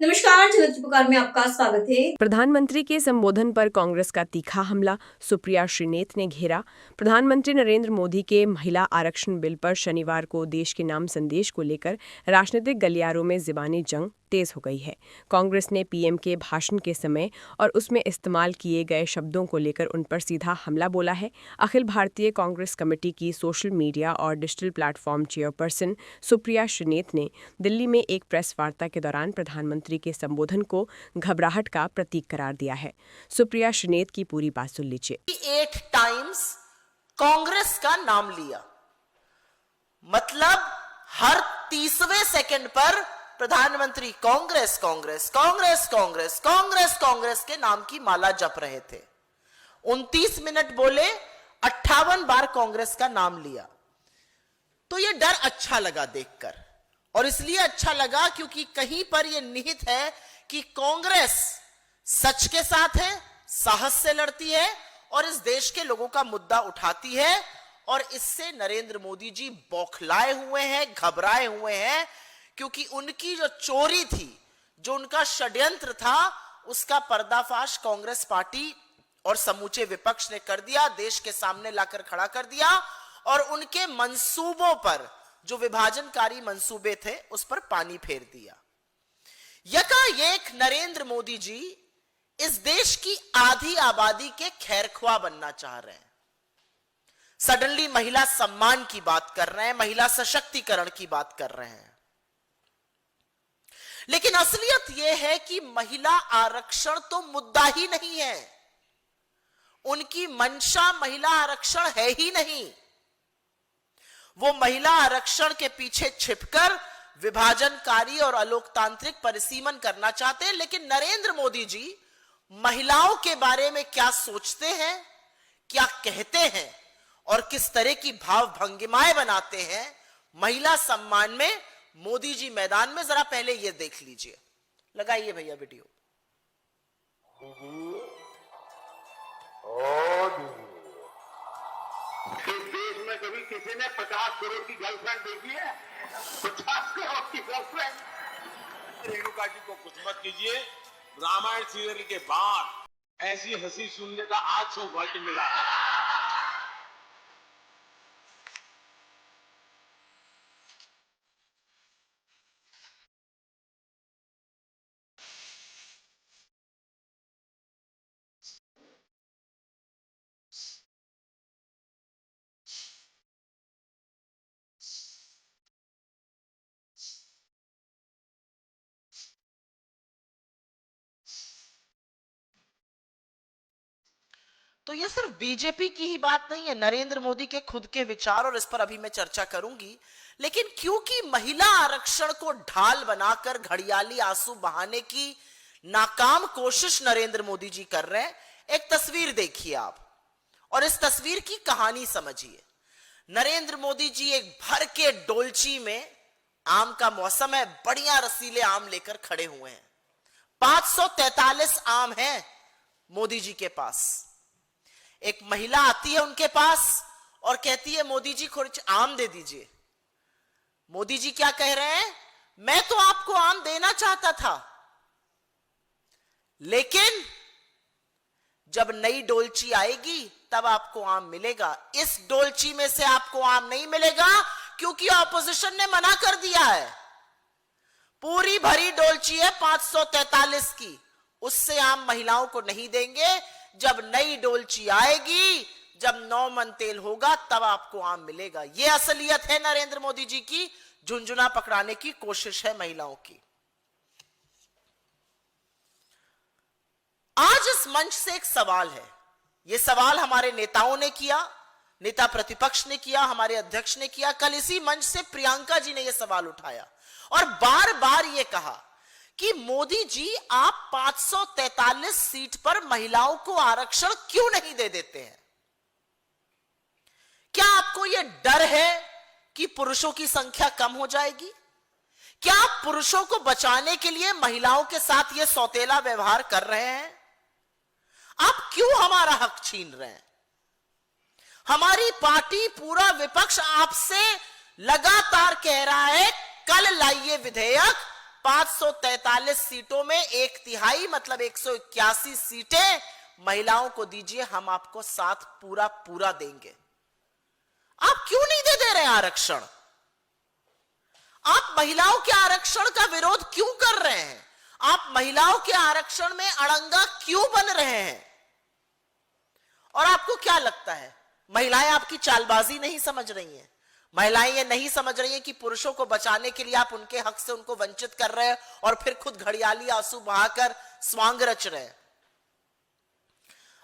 नमस्कार, झलक की पुकार में आपका स्वागत है। प्रधानमंत्री के संबोधन पर कांग्रेस का तीखा हमला, सुप्रिया श्रीनेत ने घेरा। प्रधानमंत्री नरेंद्र मोदी के महिला आरक्षण बिल पर शनिवार को देश के नाम संदेश को लेकर राजनीतिक गलियारों में ज़बानी जंग तेज हो गई है। कांग्रेस ने पीएम के भाषण के समय और उसमें इस्तेमाल किए गए शब्दों को लेकर उन पर सीधा हमला बोला है। अखिल भारतीय कांग्रेस कमेटी की सोशल मीडिया और digital platform chairperson Supriya Shrinate ने दिल्ली में एक प्रेस वार्ता के दौरान प्रधानमंत्री के संबोधन को घबराहट का प्रतीक करार दिया है। सुप्रिया श्रीनेत की पूरी बात सुन लीजिए। 8 टाइम्स कांग्रेस का नाम लिया, मतलब हर 30वें सेकंड पर प्रधानमंत्री कांग्रेस कांग्रेस कांग्रेस कांग्रेस कांग्रेस कांग्रेस के नाम की माला जप रहे थे। 29 मिनट बोले, 58 बार कांग्रेस का नाम लिया। तो यह डर अच्छा लगा देखकर, और इसलिए अच्छा लगा क्योंकि कहीं पर यह निहित है कि कांग्रेस सच के साथ है, साहस से लड़ती है और इस देश के लोगों का मुद्दा उठाती है। और इससे नरेंद्र मोदी जी बौखलाए हुए हैं, घबराए हुए हैं, क्योंकि उनकी जो चोरी थी, जो उनका षड्यंत्र था, उसका पर्दाफाश कांग्रेस पार्टी और समूचे विपक्ष ने कर दिया, देश के सामने लाकर खड़ा कर दिया। और उनके मंसूबों पर, जो विभाजनकारी मंसूबे थे, उस पर पानी फेर दिया। यकायक नरेंद्र मोदी जी इस देश की आधी आबादी के खैरख्वाह बनना चाह रहे हैं। सडनली महिला सम्मान की बात कर रहे हैं, महिला सशक्तिकरण की बात कर रहे हैं। लेकिन असलियत यह है कि महिला आरक्षण तो मुद्दा ही नहीं है। उनकी मंशा महिला आरक्षण है ही नहीं। वो महिला आरक्षण के पीछे छिपकर विभाजनकारी और अलोकतांत्रिक परिसीमन करना चाहते हैं। लेकिन नरेंद्र मोदी जी महिलाओं के बारे में क्या सोचते हैं, क्या कहते हैं और किस तरह की भाव भंगिमाएं बनाते हैं महिला सम्मान में, मोदी जी मैदान में, जरा पहले ये देख लीजिए। लगाइए भैया वीडियो। इस देश में कभी किसी ने 50 करोड़ की गर्लफ्रेंड देखी है? 50 करोड़ की गर्लफ्रेंड। रेणुका जी को कुछ मत कीजिए। रामायण सीरियल के बाद ऐसी हंसी सुनने का आज सौभाग्य मिला। तो ये सिर्फ बीजेपी की ही बात नहीं है, नरेंद्र मोदी के खुद के विचार, और इस पर अभी मैं चर्चा करूंगी। लेकिन क्योंकि महिला आरक्षण को ढाल बनाकर घड़ियाली आंसू बहाने की नाकाम कोशिश नरेंद्र मोदी जी कर रहे हैं, एक तस्वीर देखिए आप और इस तस्वीर की कहानी समझिए। नरेंद्र मोदी जी एक भर के डोलची में, आम का मौसम है, बढ़िया रसीले आम लेकर खड़े हुए हैं। 543 आम हैं मोदी जी के पास। एक महिला आती है उनके पास और कहती है, मोदी जी कुछ आम दे दीजिए। मोदी जी क्या कह रहे हैं? मैं तो आपको आम देना चाहता था, लेकिन जब नई डोलची आएगी तब आपको आम मिलेगा। इस डोलची में से आपको आम नहीं मिलेगा क्योंकि ऑपोजिशन ने मना कर दिया है। पूरी भरी डोलची है 543 की, उससे आम महिलाओं को नहीं देंगे। जब नई डोलची आएगी, जब 9 मन तेल होगा, तब आपको आम मिलेगा। यह असलियत है नरेंद्र मोदी जी की। झुंझुना पकड़ाने की कोशिश है महिलाओं की। आज इस मंच से एक सवाल है। यह सवाल हमारे नेताओं ने किया, नेता प्रतिपक्ष ने किया, हमारे अध्यक्ष ने किया। कल इसी मंच से प्रियंका जी ने यह सवाल उठाया और बार बार यह कहा कि मोदी जी, आप 543 सीट पर महिलाओं को आरक्षण क्यों नहीं दे देते हैं? क्या आपको यह डर है कि पुरुषों की संख्या कम हो जाएगी? क्या आप पुरुषों को बचाने के लिए महिलाओं के साथ यह सौतेला व्यवहार कर रहे हैं? आप क्यों हमारा हक छीन रहे हैं? हमारी पार्टी, पूरा विपक्ष आपसे लगातार कह रहा है, कल लाइए विधेयक, 543 सीटों में 1/3 मतलब 181 सीटें महिलाओं को दीजिए, हम आपको साथ पूरा पूरा देंगे। आप क्यों नहीं दे रहे आरक्षण? आप महिलाओं के आरक्षण का विरोध क्यों कर रहे हैं? आप महिलाओं के आरक्षण में अड़ंगा क्यों बन रहे हैं? और आपको क्या लगता है महिलाएं आपकी चालबाजी नहीं समझ रही हैं? महिलाएं ये नहीं समझ रही हैं कि पुरुषों को बचाने के लिए आप उनके हक से उनको वंचित कर रहे हैं और फिर खुद घड़ियाली आंसू बहाकर स्वांग रच रहे हैं?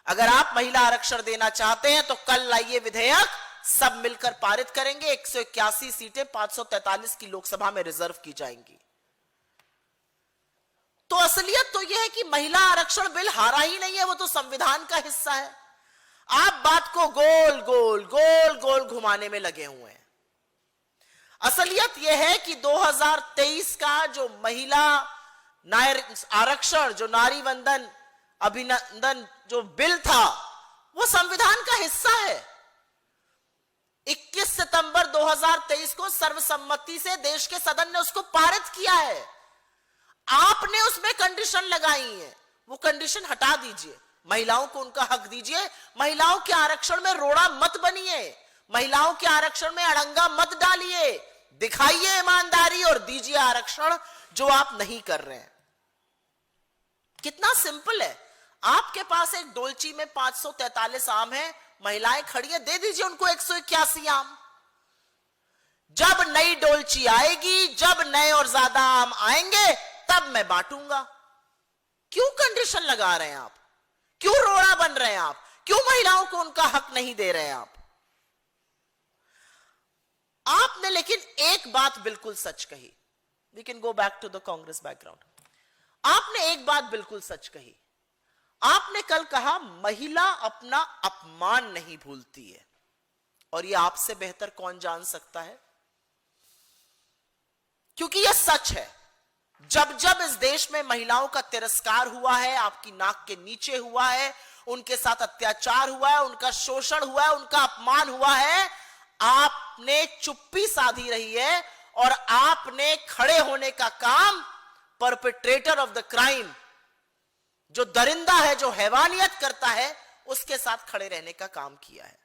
अगर आप महिला आरक्षण देना चाहते हैं तो कल लाइए विधेयक, सब मिलकर पारित करेंगे। 181 सीटें 543 की लोकसभा में रिजर्व की जाएंगी। तो असलियत तो यह है कि महिला आरक्षण बिल हारा ही नहीं है, वो तो संविधान का हिस्सा है। आप बात को गोल गोल गोल गोल घुमाने में लगे हुए हैं। असलियत यह है कि 2023 का जो महिला आरक्षण, जो नारी वंदन अभिनंदन जो बिल था, वो संविधान का हिस्सा है। 21 सितंबर 2023 को सर्वसम्मति से देश के सदन ने उसको पारित किया है। आपने उसमें कंडीशन लगाई है, वो कंडीशन हटा दीजिए, महिलाओं को उनका हक दीजिए। महिलाओं के आरक्षण में रोड़ा मत बनिए, महिलाओं के आरक्षण में अड़ंगा मत डालिए, दिखाइए ईमानदारी और दीजिए आरक्षण, जो आप नहीं कर रहे हैं। कितना सिंपल है। आपके पास एक डोलची में 543 आम है, महिलाएं खड़ी है, दे दीजिए उनको 181 आम। जब नई डोलची आएगी, जब नए और ज्यादा आम आएंगे, तब मैं बांटूंगा। क्यों कंडीशन लगा रहे हैं आप? क्यों रोड़ा बन रहे हैं आप? क्यों महिलाओं को उनका हक नहीं दे रहे हैं आप? आपने लेकिन एक बात बिल्कुल सच कही। We can go back to the Congress background. आपने एक बात बिल्कुल सच कही। आपने कल कहा महिला अपना अपमान नहीं भूलती है, और यह आपसे बेहतर कौन जान सकता है? क्योंकि यह सच है। जब जब इस देश में महिलाओं का तिरस्कार हुआ है, आपकी नाक के नीचे हुआ है, उनके साथ अत्याचार हुआ है, उनका शोषण हुआ है, उनका अपमान हुआ है, आपने चुप्पी साधी रही है और आपने खड़े होने का काम परपेट्रेटर ऑफ द क्राइम, जो दरिंदा है, जो हैवानियत करता है, उसके साथ खड़े रहने का काम किया है।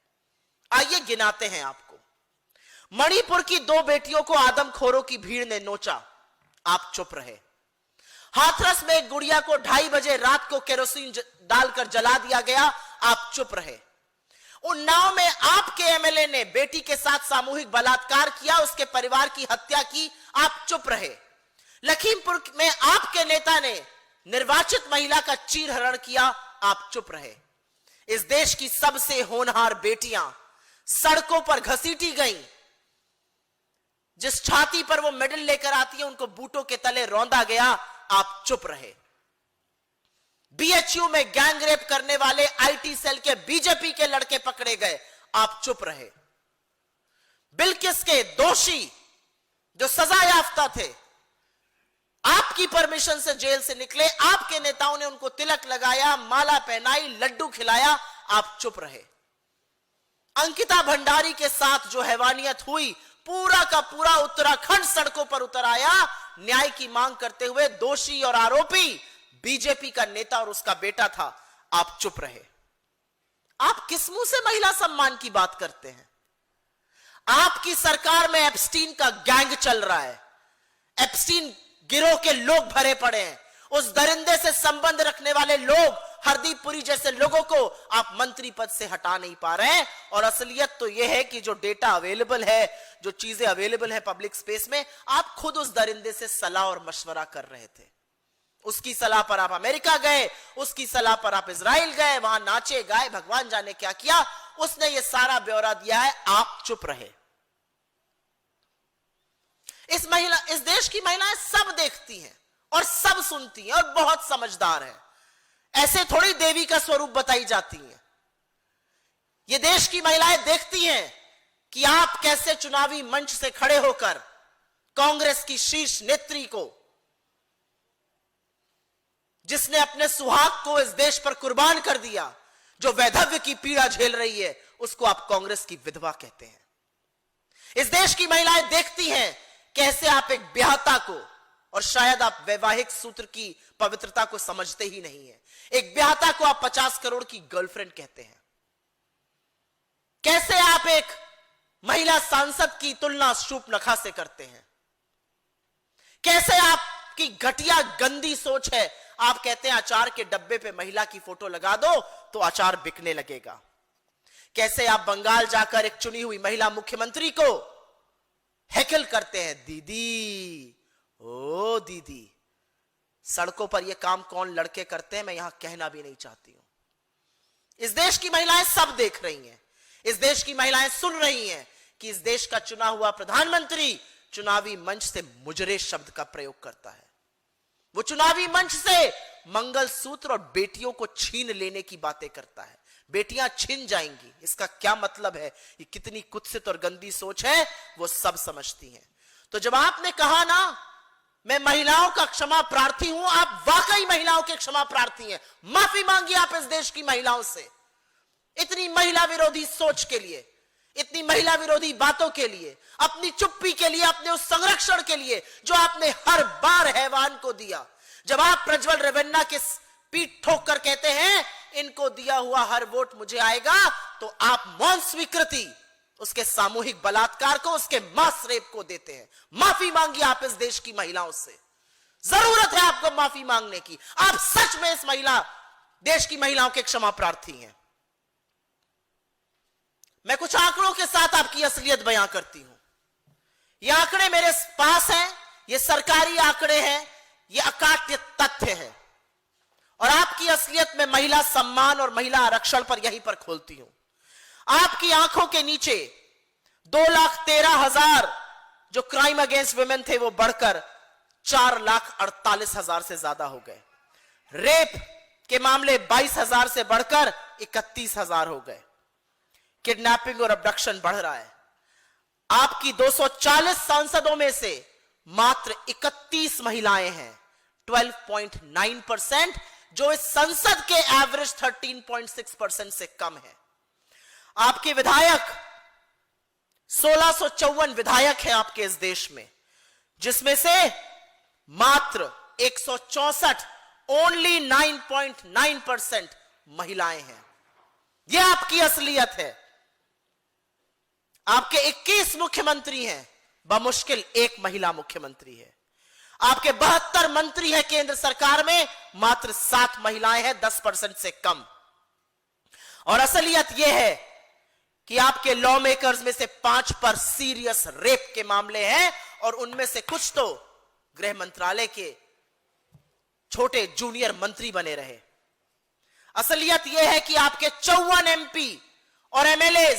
आइए गिनाते हैं आपको। मणिपुर की 2 बेटियों को आदमखोरों की भीड़ ने नोचा, आप चुप रहे। हाथरस में एक गुड़िया को 2:30 बजे रात को केरोसिन डालकर जला दिया गया, आप चुप रहे। उन्नाव में आपके एमएलए ने बेटी के साथ सामूहिक बलात्कार किया, उसके परिवार की हत्या की, आप चुप रहे। लखीमपुर में आपके नेता ने निर्वाचित महिला का चीरहरण किया, आप चुप रहे। इस देश की सबसे होनहार बेटियां सड़कों पर घसीटी गईं, जिस छाती पर वो मेडल लेकर आती है उनको बूटों के तले रौंदा गया, आप चुप रहे। बीएचयू में गैंग रेप करने वाले आईटी सेल के बीजेपी के लड़के पकड़े गए, आप चुप रहे। बिल्किस के दोषी जो सजा याफ्ता थे, आपकी परमिशन से जेल से निकले, आपके नेताओं ने उनको तिलक लगाया, माला पहनाई, लड्डू खिलाया, आप चुप रहे। अंकिता भंडारी के साथ जो हैवानियत हुई, पूरा का पूरा उत्तराखंड सड़कों पर उतर आया न्याय की मांग करते हुए। दोषी और आरोपी बीजेपी का नेता और उसका बेटा था, आप चुप रहे। आप किस मुंह से महिला सम्मान की बात करते हैं? आपकी सरकार में एप्स्टीन का गैंग चल रहा है, एप्स्टीन गिरोह के लोग भरे पड़े हैं। उस दरिंदे से संबंध रखने वाले लोग, हरदीप पुरी जैसे लोगों को आप मंत्री पद से हटा नहीं पा रहे हैं। और असलियत तो यह है कि जो डेटा अवेलेबल है, जो चीजें अवेलेबल है पब्लिक स्पेस में, आप खुद उस दरिंदे से सलाह और मशवरा कर रहे थे। उसकी सलाह पर आप अमेरिका गए, उसकी सलाह पर आप इजराइल गए, वहां नाचे गाए, भगवान जाने क्या किया। उसने यह सारा ब्यौरा दिया है, आप चुप रहे। इस देश की महिलाएं सब देखती हैं और सब सुनती हैं और बहुत समझदार हैं। ऐसे थोड़ी देवी का स्वरूप बताई जाती हैं। ये देश की महिलाएं देखती हैं कि आप कैसे चुनावी मंच से खड़े होकर कांग्रेस की शीर्ष नेत्री को, जिसने अपने सुहाग को इस देश पर कुर्बान कर दिया, जो वैधव्य की पीड़ा झेल रही है, उसको आप कांग्रेस की विधवा कहते हैं। इस देश की महिलाएं देखती हैं कैसे आप एक ब्याहता को, और शायद आप वैवाहिक सूत्र की पवित्रता को समझते ही नहीं है। एक ब्याहता को आप 50 करोड़ की गर्लफ्रेंड कहते हैं। कैसे आप एक महिला सांसद की तुलना शूर्पणखा से करते हैं? कैसे आपकी घटिया गंदी सोच है, आप कहते हैं अचार के डब्बे पे महिला की फोटो लगा दो तो अचार बिकने लगेगा। कैसे आप बंगाल जाकर एक चुनी हुई महिला मुख्यमंत्री को हैकल करते हैं, दीदी ओ दीदी। सड़कों पर यह काम कौन लड़के करते हैं मैं यहां कहना भी नहीं चाहती हूं। इस देश की महिलाएं सब देख रही हैं, इस देश की महिलाएं सुन रही हैं कि इस देश का चुना हुआ प्रधानमंत्री चुनावी मंच से मुजरे शब्द का प्रयोग करता है। वो चुनावी मंच से मंगलसूत्र और बेटियों को छीन लेने की बातें करता है। बेटियां छिन जाएंगी, इसका क्या मतलब है? ये कितनी कुत्सित और गंदी सोच है, वो सब समझती हैं। तो जब आपने कहा ना मैं महिलाओं का क्षमा प्रार्थी हूं, आप वाकई महिलाओं के क्षमा प्रार्थी हैं। माफी मांगिए आप इस देश की महिलाओं से, इतनी महिला विरोधी सोच के लिए, इतनी महिला विरोधी बातों के लिए, अपनी चुप्पी के लिए, अपने उस संरक्षण के लिए जो आपने हर बार हैवान को दिया। जब आप प्रज्वल रेवन्ना के पीठ ठोक कर कहते हैं इनको दिया हुआ हर वोट मुझे आएगा, तो आप मौन स्वीकृति उसके सामूहिक बलात्कार को, उसके मास रेप को देते हैं। माफी मांगिए आप इस देश की महिलाओं से, जरूरत है आपको माफी मांगने की। आप सच में इस देश की महिलाओं के क्षमा प्रार्थी हैं। मैं कुछ आंकड़ों के साथ आपकी असलियत बयां करती हूं। ये आंकड़े मेरे पास हैं, ये सरकारी आंकड़े हैं, ये अकाट्य तथ्य है और आपकी असलियत में महिला सम्मान और महिला आरक्षण पर यहीं पर खोलती हूं। आपकी आंखों के नीचे 2,13,000 जो क्राइम अगेंस्ट वुमेन थे वो बढ़कर 4,48,000 से ज्यादा हो गए। रेप के मामले 22,000 से बढ़कर 31,000 हो गए। किडनैपिंग और अबडक्शन बढ़ रहा है। आपकी 240 सांसदों में से मात्र 31 महिलाएं हैं, 12.9%, जो इस संसद के एवरेज 13.6% से कम है। आपके विधायक 1654 विधायक हैं आपके इस देश में, जिसमें से मात्र 164 ओनली 9.9% महिलाएं हैं। यह आपकी असलियत है। आपके 21 मुख्यमंत्री हैं, बमुश्किल एक महिला मुख्यमंत्री है। आपके 72 मंत्री हैं केंद्र सरकार में, मात्र 7 महिलाएं हैं, 10% से कम। और असलियत यह है कि आपके लॉ मेकर्स में से 5 पर सीरियस रेप के मामले हैं और उनमें से कुछ तो गृह मंत्रालय के छोटे जूनियर मंत्री बने रहे। असलियत यह है कि आपके 54 एमपी और एमएलएज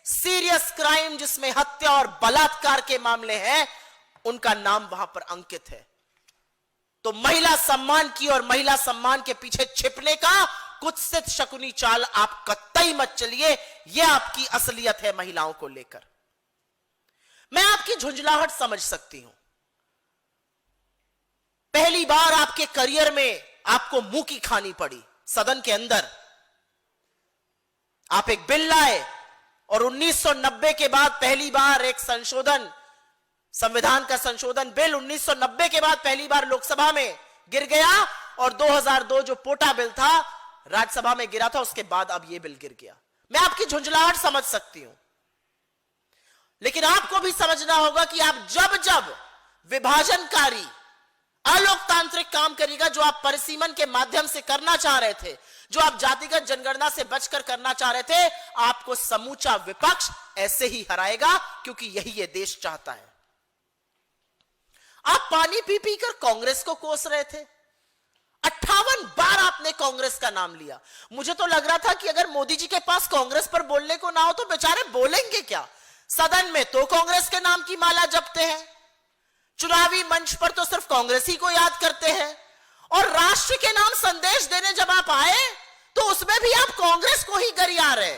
सीरियस क्राइम जिसमें हत्या और बलात्कार के मामले हैं, उनका नाम वहां पर अंकित है। तो महिला सम्मान की और महिला सम्मान के पीछे छिपने का कुत्सित शकुनी चाल आप कतई मत चलिए। यह आपकी असलियत है महिलाओं को लेकर। मैं आपकी झुंझलाहट समझ सकती हूं। पहली बार आपके करियर में आपको मुंह की खानी पड़ी सदन के अंदर। आप एक बिल लाए और 1990 के बाद पहली बार एक संशोधन, संविधान का संशोधन बिल 1990 के बाद पहली बार लोकसभा में गिर गया और 2002 जो पोटा बिल था राज्यसभा में गिरा था, उसके बाद अब यह बिल गिर गया। मैं आपकी झुंझलाहट समझ सकती हूं, लेकिन आपको भी समझना होगा कि आप जब जब विभाजनकारी अलोकतांत्रिक काम करेगा, जो आप परिसीमन के माध्यम से करना चाह रहे थे, जो आप जातिगत जनगणना से बचकर करना चाह रहे थे, आपको समूचा विपक्ष ऐसे ही हराएगा, क्योंकि यही ये देश चाहता है। आप पानी पी पी कर कांग्रेस को कोस रहे थे। 58 बार आपने कांग्रेस का नाम लिया। मुझे तो लग रहा था कि अगर मोदी जी के पास कांग्रेस पर बोलने को ना हो तो बेचारे बोलेंगे क्या। सदन में तो कांग्रेस के नाम की माला जपते हैं, चुनावी मंच पर तो सिर्फ कांग्रेस ही को याद करते हैं, और राष्ट्र के नाम संदेश देने जब आप आए तो उसमें भी आप कांग्रेस को ही गरिया रहे।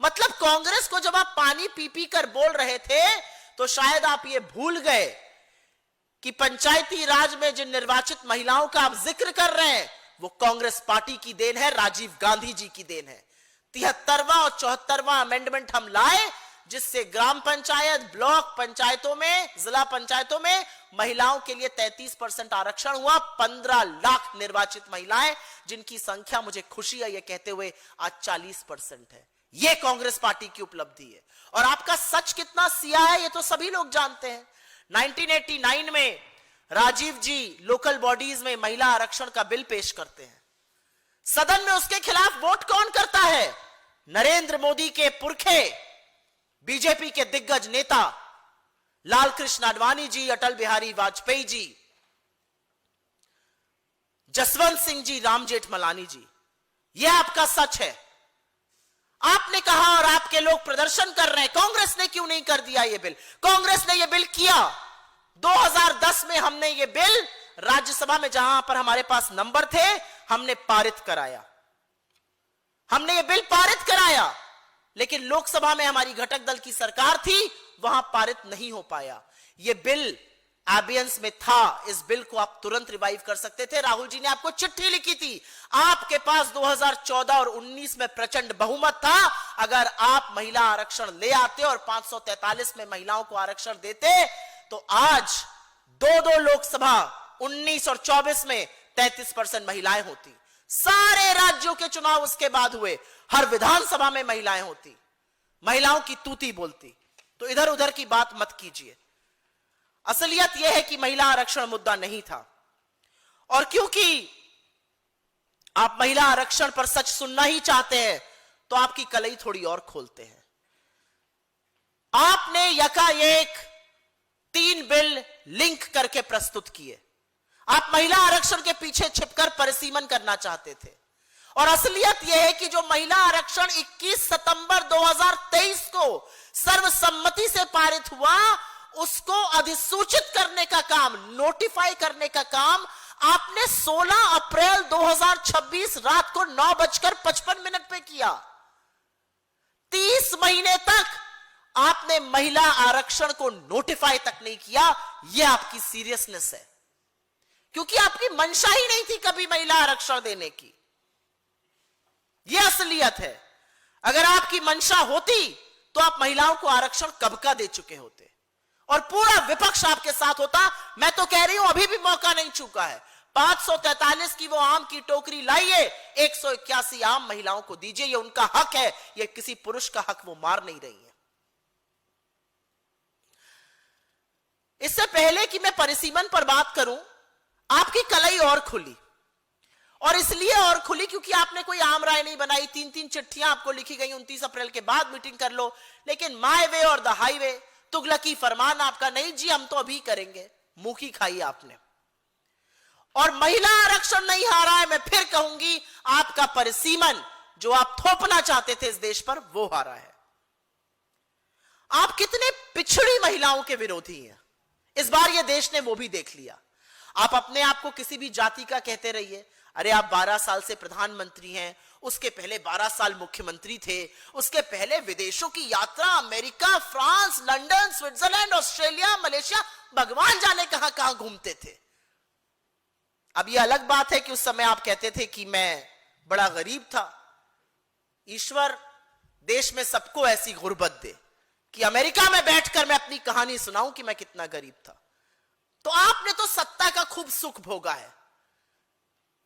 मतलब कांग्रेस को जब आप पानी पी पी कर बोल रहे थे तो शायद आप ये भूल गए कि पंचायती राज में जिन निर्वाचित महिलाओं का आप जिक्र कर रहे हैं वो कांग्रेस पार्टी की देन है, राजीव गांधी जी की देन है। 73वां और 74वां अमेंडमेंट हम लाए, जिससे ग्राम पंचायत, ब्लॉक पंचायतों में, जिला पंचायतों में महिलाओं के लिए 33% आरक्षण हुआ। 15 लाख निर्वाचित महिलाएं, जिनकी संख्या मुझे खुशी है ये कहते हुए आज 40% है। ये कांग्रेस पार्टी की उपलब्धि है। और आपका सच कितना सिया है ये तो सभी लोग जानते हैं। 1989 में राजीव जी लोकल बॉडीज में महिला आरक्षण का बिल पेश करते हैं। सदन में उसके खिलाफ वोट कौन करता है? नरेंद्र मोदी के पुरखे, बीजेपी के दिग्गज नेता लाल कृष्ण आडवाणी जी, अटल बिहारी वाजपेयी जी, जसवंत सिंह जी, राम जेठमलानी जी। यह आपका सच है। आपने कहा और आपके लोग प्रदर्शन कर रहे हैं, कांग्रेस ने क्यों नहीं कर दिया यह बिल? कांग्रेस ने यह बिल किया। 2010 में हमने यह बिल राज्यसभा में, जहां पर हमारे पास नंबर थे, हमने पारित कराया। हमने यह बिल पारित कराया, लेकिन लोकसभा में हमारी घटक दल की सरकार थी, वहां पारित नहीं हो पाया। यह बिल एबियंस में था। इस बिल को आप तुरंत रिवाइव कर सकते थे। राहुल जी ने आपको चिट्ठी लिखी थी। आपके पास 2014 और 19 में प्रचंड बहुमत था। अगर आप महिला आरक्षण ले आते और 543 में महिलाओं को आरक्षण देते तो आज दो लोकसभा 19 और 24 में 33% महिलाएं होती। सारे राज्यों के चुनाव उसके बाद हुए, हर विधानसभा में महिलाएं होती, महिलाओं की तूती बोलती। तो इधर उधर की बात मत कीजिए। असलियत यह है कि महिला आरक्षण मुद्दा नहीं था। और क्योंकि आप महिला आरक्षण पर सच सुनना ही चाहते हैं, तो आपकी कलई थोड़ी और खोलते हैं। आपने यकाएक 3 बिल लिंक करके प्रस्तुत किए। आप महिला आरक्षण के पीछे छिपकर परिसीमन करना चाहते थे। और असलियत यह है कि जो महिला आरक्षण 21 सितंबर 2023 को सर्वसम्मति से पारित हुआ, उसको अधिसूचित करने का काम, नोटिफाई करने का काम आपने 16 अप्रैल 2026 रात को 9:55 पे किया। 30 महीने तक आपने महिला आरक्षण को नोटिफाई तक नहीं किया। यह आपकी सीरियसनेस है, क्योंकि आपकी मंशा ही नहीं थी कभी महिला आरक्षण देने की। यह असलियत है। अगर आपकी मंशा होती तो आप महिलाओं को आरक्षण कब का दे चुके होते और पूरा विपक्ष आपके साथ होता। मैं तो कह रही हूं अभी भी मौका नहीं चूका है। 543 की वो आम की टोकरी लाइए, 181 आम महिलाओं को दीजिए। ये उनका हक है, ये किसी पुरुष का हक वो मार नहीं रही है। इससे पहले कि मैं परिसीमन पर बात करूं, आपकी कलई और खुली। और इसलिए और खुली क्योंकि आपने कोई आम राय नहीं बनाई। 3 चिट्ठियां आपको लिखी गई, 29 अप्रैल के बाद मीटिंग कर लो। लेकिन माय वे और द हाईवे, तुगलकी फरमान आपका, नहीं जी हम तो अभी करेंगे। मुंह की खाई आपने। और महिला आरक्षण नहीं हारा है, मैं फिर कहूंगी आपका परिसीमन जो आप थोपना चाहते थे इस देश पर, वो हारा है। आप कितने पिछड़ी महिलाओं के विरोधी हैं, इस बार ये देश ने वो भी देख लिया। आप अपने आप को किसी भी जाति का कहते रहिए। अरे आप 12 साल से प्रधानमंत्री हैं, उसके पहले 12 साल मुख्यमंत्री थे, उसके पहले विदेशों की यात्रा, America, France, London, Switzerland, Australia, Malaysia, भगवान जाने कहां कहां घूमते थे। अब यह अलग बात है कि उस समय आप कहते थे कि मैं बड़ा गरीब था। ईश्वर देश में सबको ऐसी गुर्बत दे कि अमेरिका में बैठकर मैं अपनी कहानी सुनाऊं कि मैं कितना गरीब था। तो आपने तो सत्ता का खूब सुख भोगा है,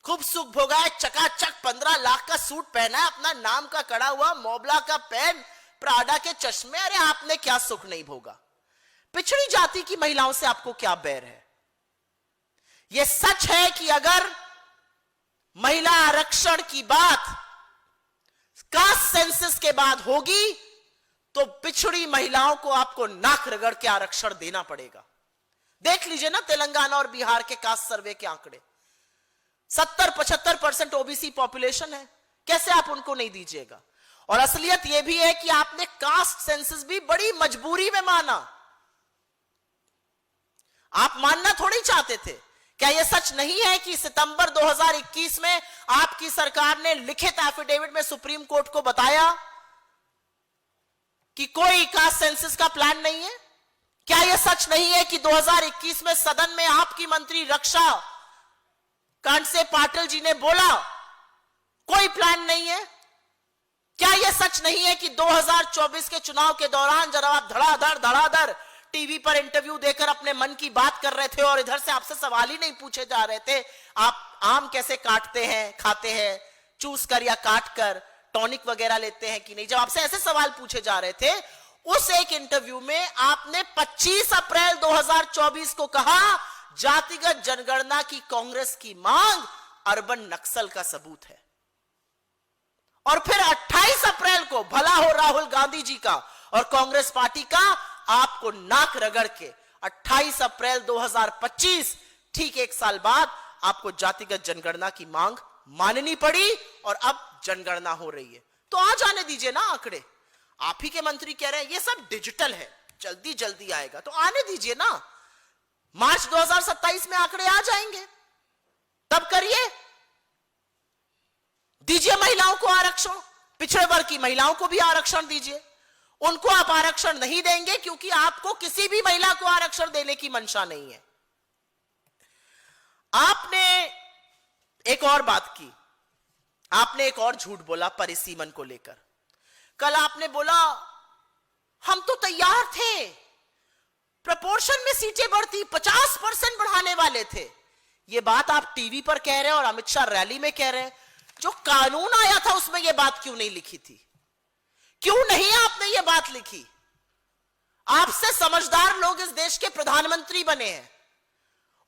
खूब सुख भोगा है। चकाचक 15 लाख का सूट पहना है, अपना नाम का कड़ा हुआ, मोबला का पेन, प्राडा के चश्मे। अरे आपने क्या सुख नहीं भोगा। पिछड़ी जाति की महिलाओं से आपको क्या बैर है? यह सच है कि अगर महिला आरक्षण की बात कास्ट सेंसस के बाद होगी तो पिछड़ी महिलाओं को आपको नाक रगड़ के आरक्षण देना पड़ेगा। देख लीजिए ना तेलंगाना और बिहार के कास्ट सर्वे के आंकड़े, 70-75% ओबीसी पॉपुलेशन है। कैसे आप उनको नहीं दीजिएगा? और असलियत यह भी है कि आपने कास्ट सेंसस भी बड़ी मजबूरी में माना। आप मानना थोड़ी चाहते थे। क्या यह सच नहीं है कि सितंबर 2021 में आपकी सरकार ने लिखित एफिडेविट में सुप्रीम कोर्ट को बताया कि कोई कास्ट सेंसस का प्लान नहीं है? क्या यह सच नहीं है कि 2021 में सदन में आपकी मंत्री रक्षा कांसे पाटिल जी ने बोला कोई प्लान नहीं है? क्या यह सच नहीं है कि 2024 के चुनाव के दौरान जब आप धड़ाधड़ टीवी पर इंटरव्यू देकर अपने मन की बात कर रहे थे और इधर से आपसे सवाल ही नहीं पूछे जा रहे थे, आप आम कैसे काटते हैं, खाते हैं, चूस कर या काट कर, टॉनिक वगैरह लेते हैं कि नहीं, जब आपसे ऐसे सवाल पूछे जा रहे थे, उस एक इंटरव्यू में आपने 25 अप्रैल 2024 को कहा जातिगत जनगणना की कांग्रेस की मांग अर्बन नक्सल का सबूत है। और फिर 28 अप्रैल को भला हो राहुल गांधी जी का और कांग्रेस पार्टी का, आपको नाक रगड़ के 28 अप्रैल 2025 ठीक एक साल बाद आपको जातिगत जनगणना की मांग माननी पड़ी और अब जनगणना हो रही है। तो आ जाने दीजिए ना आंकड़े, आप ही के मंत्री कह रहे हैं ये सब डिजिटल है, जल्दी जल्दी आएगा, तो आने दीजिए ना। मार्च 2027 में आंकड़े आ जाएंगे, तब करिए, दीजिए महिलाओं को आरक्षण, पिछड़े वर्ग की महिलाओं को भी आरक्षण दीजिए। उनको आप आरक्षण नहीं देंगे क्योंकि आपको किसी भी महिला को आरक्षण देने की मंशा नहीं है। आपने एक और बात की, आपने एक और झूठ बोला परिसीमन को लेकर। कल आपने बोला हम तो तैयार थे, प्रपोर्शन में सीटें बढ़ती, 50% बढ़ाने वाले थे। यह बात आप टीवी पर कह रहे हैं और अमित शाह रैली में कह रहे हैं। जो कानून आया था उसमें यह बात क्यों नहीं लिखी थी? क्यों नहीं आपने यह बात लिखी? आपसे समझदार लोग इस देश के प्रधानमंत्री बने हैं,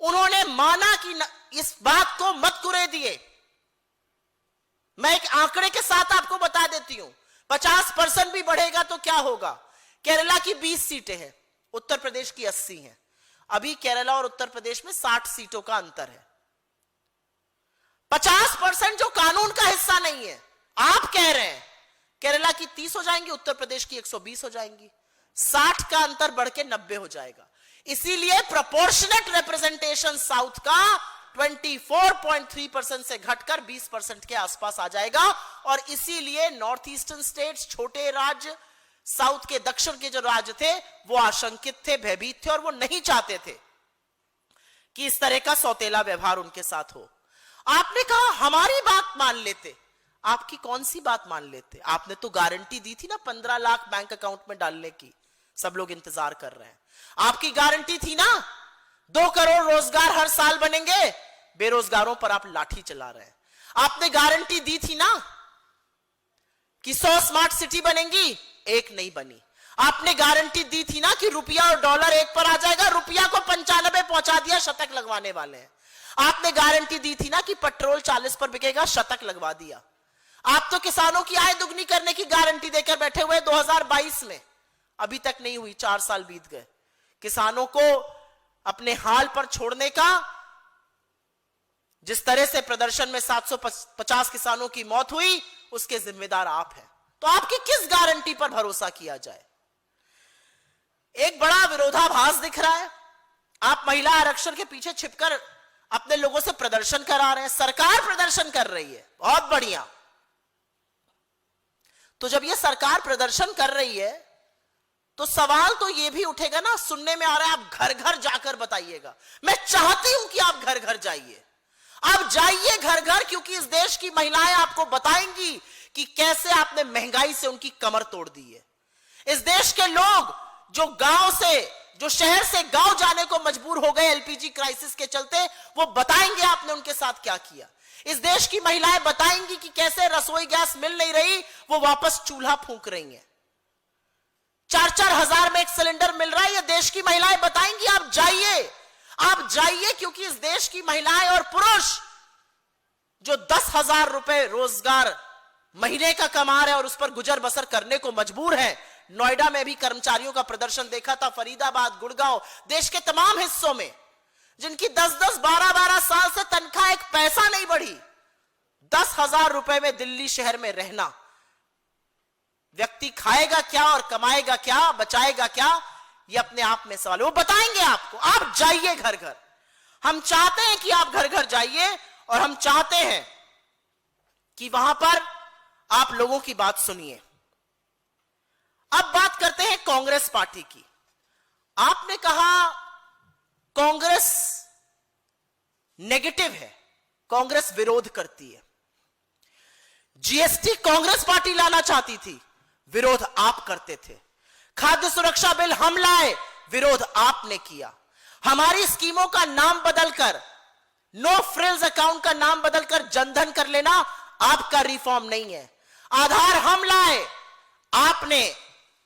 उन्होंने माना कि इस बात को मत कुरे दिए। मैं एक आंकड़े के साथ आपको बता देती हूं, 50% भी बढ़ेगा तो क्या होगा? केरला की 20 सीटें हैं, उत्तर प्रदेश की 80 हैं। अभी केरला और उत्तर प्रदेश में 60 सीटों का अंतर है। 50% जो कानून का हिस्सा नहीं है, आप कह रहे हैं केरला की 30 हो जाएंगी, उत्तर प्रदेश की 120 हो जाएंगी, 60 का अंतर बढ़ के 90 हो जाएगा। इसीलिए प्रोपोर्शनेट रिप्रेजेंटेशन साउथ का 24.3% से घटकर 20% के आसपास आ जाएगा। और इसीलिए नॉर्थ ईस्टर्न स्टेट्स, छोटे राज्य, साउथ के दक्षिण के जो राज्य थे वो आशंकित थे, भयभीत थे और वो नहीं चाहते थे कि इस तरह का सौतेला व्यवहार उनके साथ हो। आपने कहा हमारी बात मान लेते। आपकी कौन सी बात मान लेते? आपने तो गारंटी दी थी ना 15 लाख बैंक अकाउंट में डालने की, सब लोग इंतजार कर रहे हैं। आपकी गारंटी थी ना 2 करोड़ रोजगार हर साल बनेंगे, बेरोजगारों पर आप लाठी चला रहे हैं। आपने गारंटी दी थी ना कि 100 स्मार्ट सिटी बनेंगी, एक नहीं बनी। आपने गारंटी दी थी ना कि रुपया और डॉलर एक पर आ जाएगा, रुपया को 95 पहुंचा दिया, शतक लगवाने वाले हैं। आपने गारंटी दी थी ना कि पेट्रोल 40 पर बिकेगा, शतक लगवा दिया। आप तो किसानों की आय दुगनी करने की गारंटी देकर बैठे हुए 2022 में, अभी तक नहीं हुई, 4 साल बीत गए। किसानों को अपने हाल पर छोड़ने का, जिस तरह से प्रदर्शन में 750 किसानों की मौत हुई, उसके जिम्मेदार आप हैं। तो आपकी किस गारंटी पर भरोसा किया जाए? एक बड़ा विरोधाभास दिख रहा है। आप महिला आरक्षण के पीछे छिपकर अपने लोगों से प्रदर्शन करा रहे हैं, सरकार प्रदर्शन कर रही है, बहुत बढ़िया। तो जब ये सरकार प्रदर्शन कर रही है तो सवाल तो ये भी उठेगा ना, सुनने में आ रहा है आप घर घर जाकर बताइएगा। मैं चाहती हूं कि आप घर घर जाइए, आप जाइए घर घर, क्योंकि इस देश की महिलाएं आपको बताएंगी कि कैसे आपने महंगाई से उनकी कमर तोड़ दी है। इस देश के लोग जो गांव से, जो शहर से गांव जाने को मजबूर हो गए एलपीजी क्राइसिस के चलते, वो बताएंगे आपने उनके साथ क्या किया। इस देश की महिलाएं बताएंगी कि कैसे रसोई गैस मिल नहीं रही, वो वापस चूल्हा फूंक रही हैं। 4-4 हजार में एक सिलेंडर मिल रहा है, ये देश की महिलाएं बताएंगी। आप जाइए, आप जाइए, क्योंकि इस देश की महिलाएं और पुरुष जो 10,000 रुपए रोजगार महीने का कमा रहे और उस पर गुजर बसर करने को मजबूर है। नोएडा में भी कर्मचारियों का प्रदर्शन देखा था, फरीदाबाद, गुड़गांव, देश के तमाम हिस्सों में, जिनकी 10-10, 12-12 साल से तनख्वाह एक पैसा नहीं बढ़ी। 10,000 रुपए में दिल्ली शहर में रहना, व्यक्ति खाएगा क्या और कमाएगा क्या, बचाएगा क्या, ये अपने आप में सवाल है। वो बताएंगे आपको। आप जाइए घर घर। हम चाहते हैं कि आप घर घर जाइए और हम चाहते हैं कि वहां पर आप लोगों की बात सुनिए। अब बात करते हैं कांग्रेस पार्टी की। आपने कहा कांग्रेस नेगेटिव है, कांग्रेस विरोध करती है। जीएसटी कांग्रेस पार्टी लाना चाहती थी, विरोध आप करते थे। खाद्य सुरक्षा बिल हम लाए, विरोध आपने किया। हमारी स्कीमों का नाम बदलकर, नो फ्रिल्स अकाउंट का नाम बदलकर जनधन कर लेना आपका रिफॉर्म नहीं है। आधार हम लाए, आपने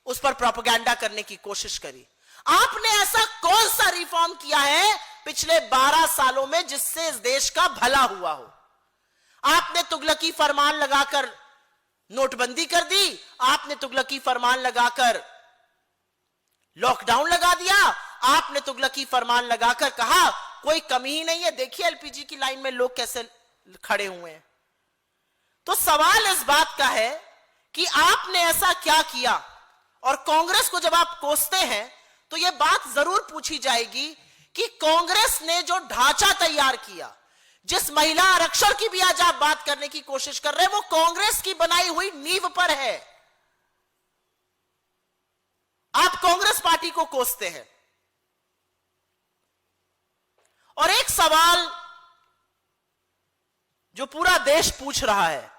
उस पर प्रोपेगेंडा करने की कोशिश करी। आपने ऐसा कौन सा रिफॉर्म किया है पिछले 12 सालों में जिससे इस देश का भला हुआ हो? आपने तुगलकी फरमान लगाकर नोटबंदी कर दी, आपने तुगलकी फरमान लगाकर लॉकडाउन लगा दिया, आपने तुगलकी फरमान लगाकर कहा कोई कमी ही नहीं है, देखिए एलपीजी की लाइन में लोग कैसे खड़े हुए हैं। तो सवाल इस बात का है कि आपने ऐसा क्या किया, और कांग्रेस को जब आप कोसते हैं तो यह बात जरूर पूछी जाएगी कि कांग्रेस ने जो ढांचा तैयार किया, जिस महिला आरक्षण की भी आज आप बात करने की कोशिश कर रहे हैं, वो कांग्रेस की बनाई हुई नींव पर है। आप कांग्रेस पार्टी को कोसते हैं। और एक सवाल जो पूरा देश पूछ रहा है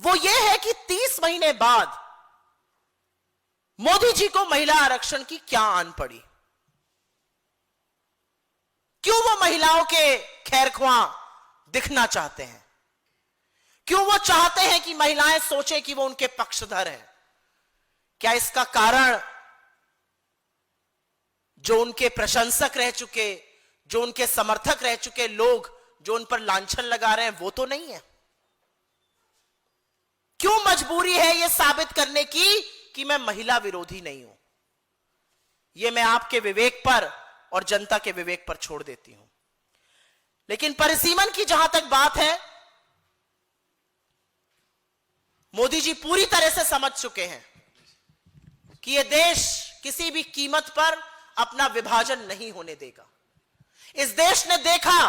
वो ये है कि 30 महीने बाद मोदी जी को महिला आरक्षण की क्या आन पड़ी? क्यों वो महिलाओं के खैरख्वाह दिखना चाहते हैं? क्यों वो चाहते हैं कि महिलाएं सोचें कि वो उनके पक्षधर हैं? क्या इसका कारण जो उनके प्रशंसक रह चुके, जो उनके समर्थक रह चुके लोग जो उन पर लांछन लगा रहे हैं वो तो नहीं है? क्यों मजबूरी है यह साबित करने की कि मैं महिला विरोधी नहीं हूं? यह मैं आपके विवेक पर और जनता के विवेक पर छोड़ देती हूं। लेकिन परिसीमन की जहां तक बात है, मोदी जी पूरी तरह से समझ चुके हैं कि यह देश किसी भी कीमत पर अपना विभाजन नहीं होने देगा। इस देश ने देखा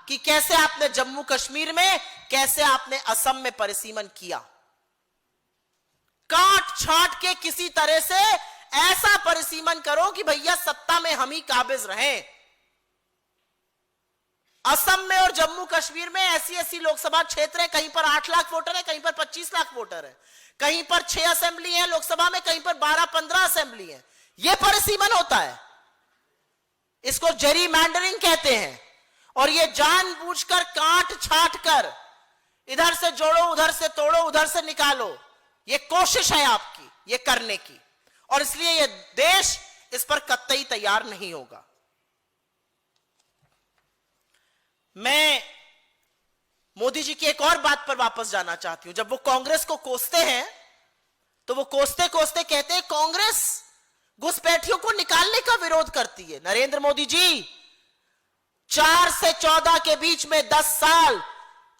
कि कैसे आपने जम्मू कश्मीर में, कैसे आपने असम में परिसीमन किया। काट छांट के किसी तरह से ऐसा परिसीमन करो कि भैया सत्ता में हम ही काबिज रहें। असम में और जम्मू कश्मीर में ऐसी ऐसी लोकसभा क्षेत्र है, कहीं पर 8 लाख वोटर है, कहीं पर 25 लाख वोटर है, कहीं पर 6 असेंबली है लोकसभा में, कहीं पर 12-15 असेंबली है। यह परिसीमन होता है, इसको जेरीमैंडरिंग कहते हैं। और यह जानबूझकर काट छाट कर इधर से जोड़ो, उधर से तोड़ो, उधर से निकालो, यह कोशिश है आपकी यह करने की। और इसलिए यह देश इस पर कतई तैयार नहीं होगा। मैं मोदी जी की एक और बात पर वापस जाना चाहती हूं। जब वो कांग्रेस को कोसते हैं तो वो कोसते कोसते कहते हैं कांग्रेस घुसपैठियों को निकालने का विरोध करती है। नरेंद्र मोदी जी 4 से 14 के बीच में 10 साल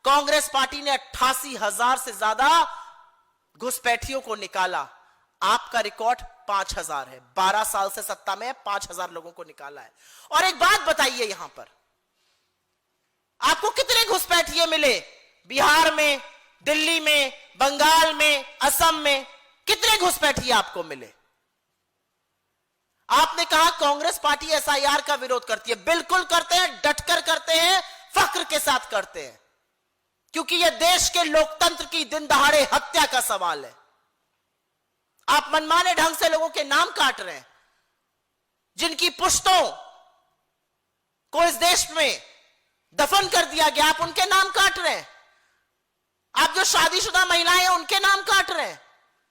कांग्रेस पार्टी ने 88,000 से ज्यादा घुसपैठियों को निकाला। आपका रिकॉर्ड 5,000 है। 12 साल से सत्ता में 5,000 लोगों को निकाला है। और एक बात बताइए, यहां पर आपको कितने घुसपैठिए मिले? बिहार में, दिल्ली में, बंगाल में, असम में कितने घुसपैठिए आपको मिले? आपने कहा कांग्रेस पार्टी एसआईआर का विरोध करती है। बिल्कुल करते हैं, डटकर करते हैं, फख्र के साथ करते हैं, क्योंकि यह देश के लोकतंत्र की दिन दहाड़े हत्या का सवाल है। आप मनमाने ढंग से लोगों के नाम काट रहे हैं, जिनकी पुश्तों को इस देश में दफन कर दिया गया, आप उनके नाम काट रहे हैं। आप जो शादीशुदा महिलाएं हैं उनके नाम काट रहे हैं।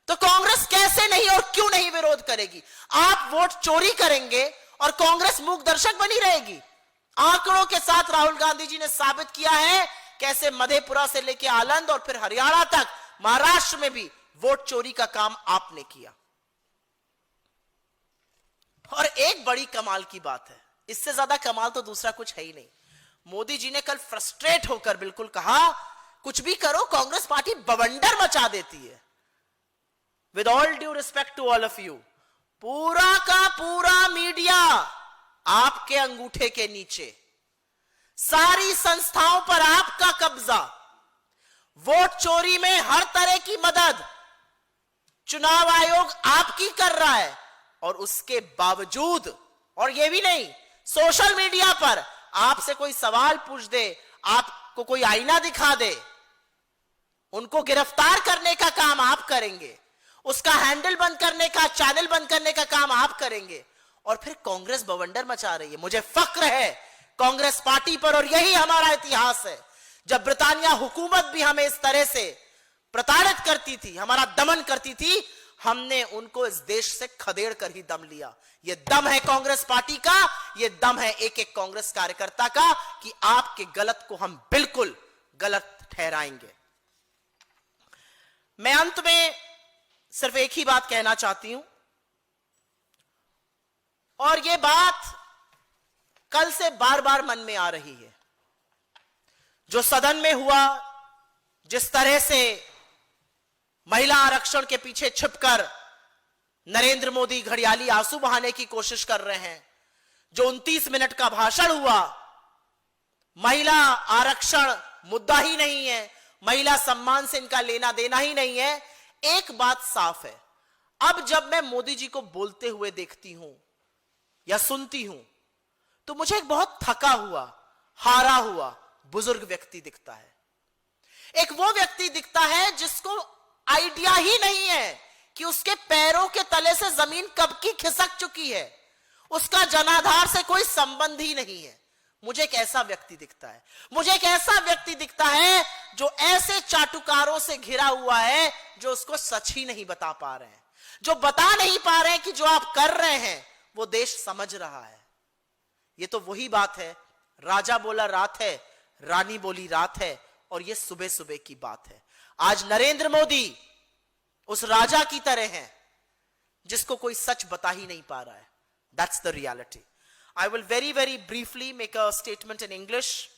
तो कांग्रेस कैसे नहीं और क्यों नहीं विरोध करेगी? आप वोट चोरी करेंगे और कांग्रेस मूक दर्शक बनी रहेगी। आंकड़ों के साथ राहुल गांधी जी ने साबित किया है कैसे मधेपुरा से लेकर आलंद और फिर हरियाणा तक, महाराष्ट्र में भी वोट चोरी का काम आपने किया। और एक बड़ी कमाल की बात है, इससे ज्यादा कमाल तो दूसरा कुछ है ही नहीं। मोदी जी ने कल फ्रस्ट्रेट होकर बिल्कुल कहा, कुछ भी करो कांग्रेस पार्टी बवंडर मचा देती है। With all due respect to all of you, पूरा का पूरा मीडिया आपके अंगूठे के नीचे, सारी संस्थाओं पर आपका कब्जा, वोट चोरी में हर तरह की मदद चुनाव आयोग आपकी कर रहा है। और उसके बावजूद, और यह भी नहीं, सोशल मीडिया पर आपसे कोई सवाल पूछ दे, आपको कोई आईना दिखा दे, उनको गिरफ्तार करने का काम आप करेंगे। उसका हैंडल बंद करने का, चैनल बंद करने का काम आप करेंगे, और फिर कांग्रेस बवंडर मचा रही है। मुझे फक्र है कांग्रेस पार्टी पर, और यही हमारा इतिहास है। जब ब्रिटानिया हुकूमत भी हमें इस तरह से प्रताड़ित करती थी, हमारा दमन करती थी, हमने उनको इस देश से खदेड़ कर ही दम लिया। यह दम है कांग्रेस पार्टी का, यह दम है एक एक कांग्रेस कार्यकर्ता का, कि आपके गलत को हम बिल्कुल गलत ठहराएंगे। मैं अंत में सिर्फ एक ही बात कहना चाहती हूं, और यह बात कल से बार बार मन में आ रही है। जो सदन में हुआ, जिस तरह से महिला आरक्षण के पीछे छिपकर नरेंद्र मोदी घड़ियाली आंसू बहाने की कोशिश कर रहे हैं, जो 29 मिनट का भाषण हुआ, महिला आरक्षण मुद्दा ही नहीं है, महिला सम्मान से इनका लेना देना ही नहीं है। एक बात साफ है, अब जब मैं मोदी जी को बोलते हुए देखती हूं या सुनती हूं, तो मुझे एक बहुत थका हुआ, हारा हुआ बुजुर्ग व्यक्ति दिखता है। एक वो व्यक्ति दिखता है जिसको आइडिया ही नहीं है कि उसके पैरों के तले से जमीन कब की खिसक चुकी है, उसका जनाधार से कोई संबंध ही नहीं है। मुझे एक ऐसा व्यक्ति दिखता है, मुझे एक ऐसा व्यक्ति दिखता है जो ऐसे चाटुकारों से घिरा हुआ है जो उसको सच ही नहीं बता पा रहे हैं, जो बता नहीं पा रहे हैं कि जो आप कर रहे हैं वो देश समझ रहा है। ये तो वही बात है, राजा बोला रात है, रानी बोली रात है, और ये सुबह सुबह की बात है। आज नरेंद्र मोदी उस राजा की तरह हैं जिसको कोई सच बता ही नहीं पा रहा है। That's the reality. I will very, very briefly make a statement in English.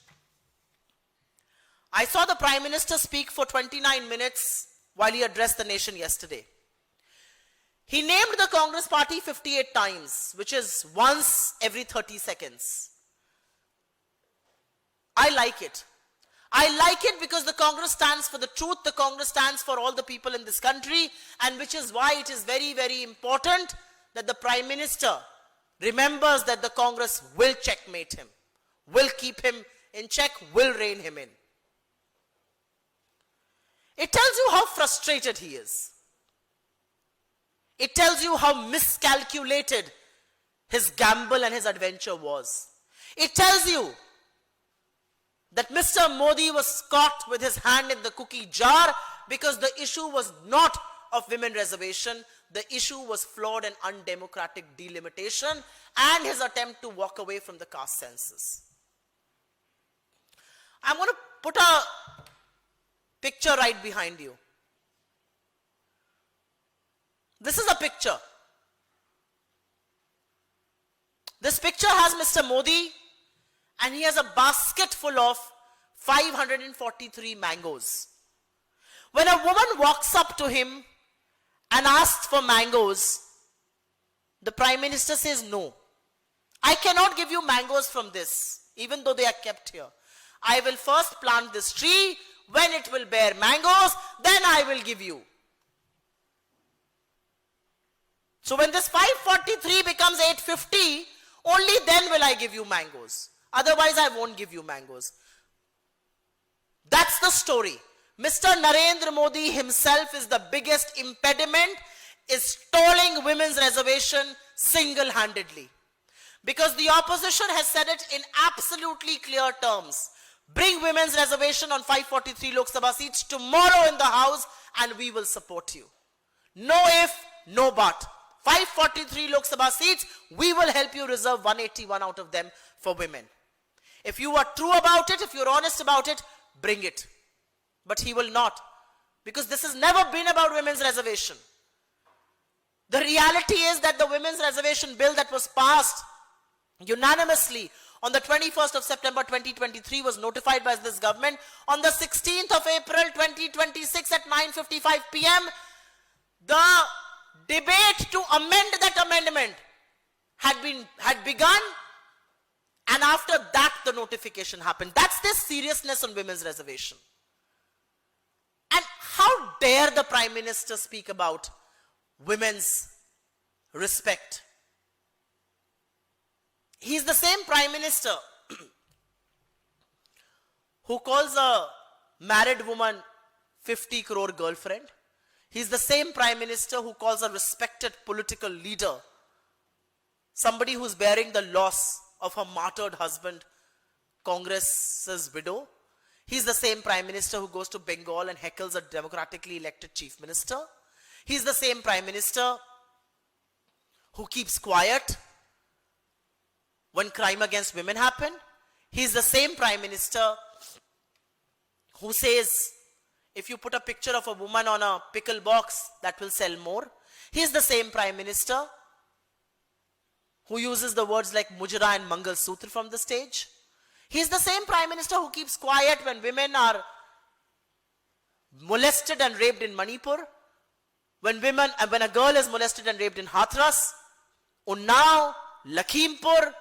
I saw the Prime Minister speak for 29 minutes while he addressed the nation yesterday. He named the Congress party 58 times, which is once every 30 seconds. I like it. I like it because the Congress stands for the truth, the Congress stands for all the people in this country, and which is why it is very, very important that the Prime Minister remembers that the Congress will checkmate him, will keep him in check, will rein him in. It tells you how frustrated he is. It tells you how miscalculated his gamble and his adventure was. It tells you that Mr. Modi was caught with his hand in the cookie jar because the issue was not of women reservation. The issue was flawed and undemocratic delimitation and his attempt to walk away from the caste census. I'm going to put a picture right behind you. This is a picture. This picture has Mr. Modi, and he has a basket full of 543 mangoes. When a woman walks up to him and asks for mangoes, the Prime Minister says, no, I cannot give you mangoes from this, even though they are kept here. I will first plant this tree. When it will bear mangoes, then I will give you. So when this 543 becomes 850, only then will I give you mangoes. Otherwise, I won't give you mangoes. That's the story. Mr. Narendra Modi himself is the biggest impediment, is stalling women's reservation single-handedly. Because the opposition has said it in absolutely clear terms. Bring women's reservation on 543 Lok Sabha seats tomorrow in the House and we will support you. No if, no but. 543 Lok Sabha seats, we will help you reserve 181 out of them for women. If you are true about it, if you're honest about it, bring it. But he will not. Because this has never been about women's reservation. The reality is that the women's reservation bill that was passed unanimously on the 21st of September 2023 was notified by this government. On the 16th of April 2026 at 9:55 p.m., the debate to amend that amendment had begun, and after that the notification happened. That's the seriousness on women's reservation. And how dare the Prime Minister speak about women's respect? He's the same Prime Minister who calls a married woman 50 crore girlfriend. He's the same prime minister who calls a respected political leader somebody who's bearing the loss of her martyred husband, Congress's widow. He's the same prime minister who goes to Bengal and heckles a democratically elected chief minister. He's the same prime minister who keeps quiet when crime against women happen. He's the same prime minister who says, if you put a picture of a woman on a pickle box, that will sell more. He's the same prime minister who uses the words like Mujra and Mangal Sutra from the stage. He's the same prime minister who keeps quiet when women are molested and raped in Manipur, when a girl is molested and raped in Hathras, Unnao, Lakhimpur.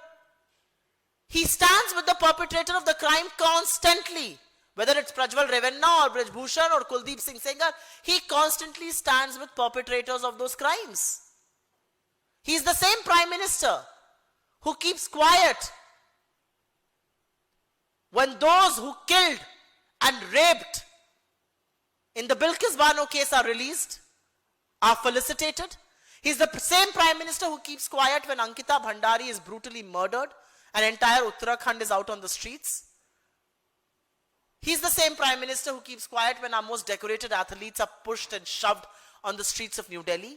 He stands with the perpetrator of the crime constantly. Whether it's Prajwal Revanna or Brij Bhushan or Kuldeep Singh Sengar, he constantly stands with perpetrators of those crimes. He's the same prime minister who keeps quiet when those who killed and raped in the Bilkis Bano case are released, are felicitated. He's the same prime minister who keeps quiet when Ankita Bhandari is brutally murdered and entire Uttarakhand is out on the streets. He's the same prime minister who keeps quiet when our most decorated athletes are pushed and shoved on the streets of New Delhi,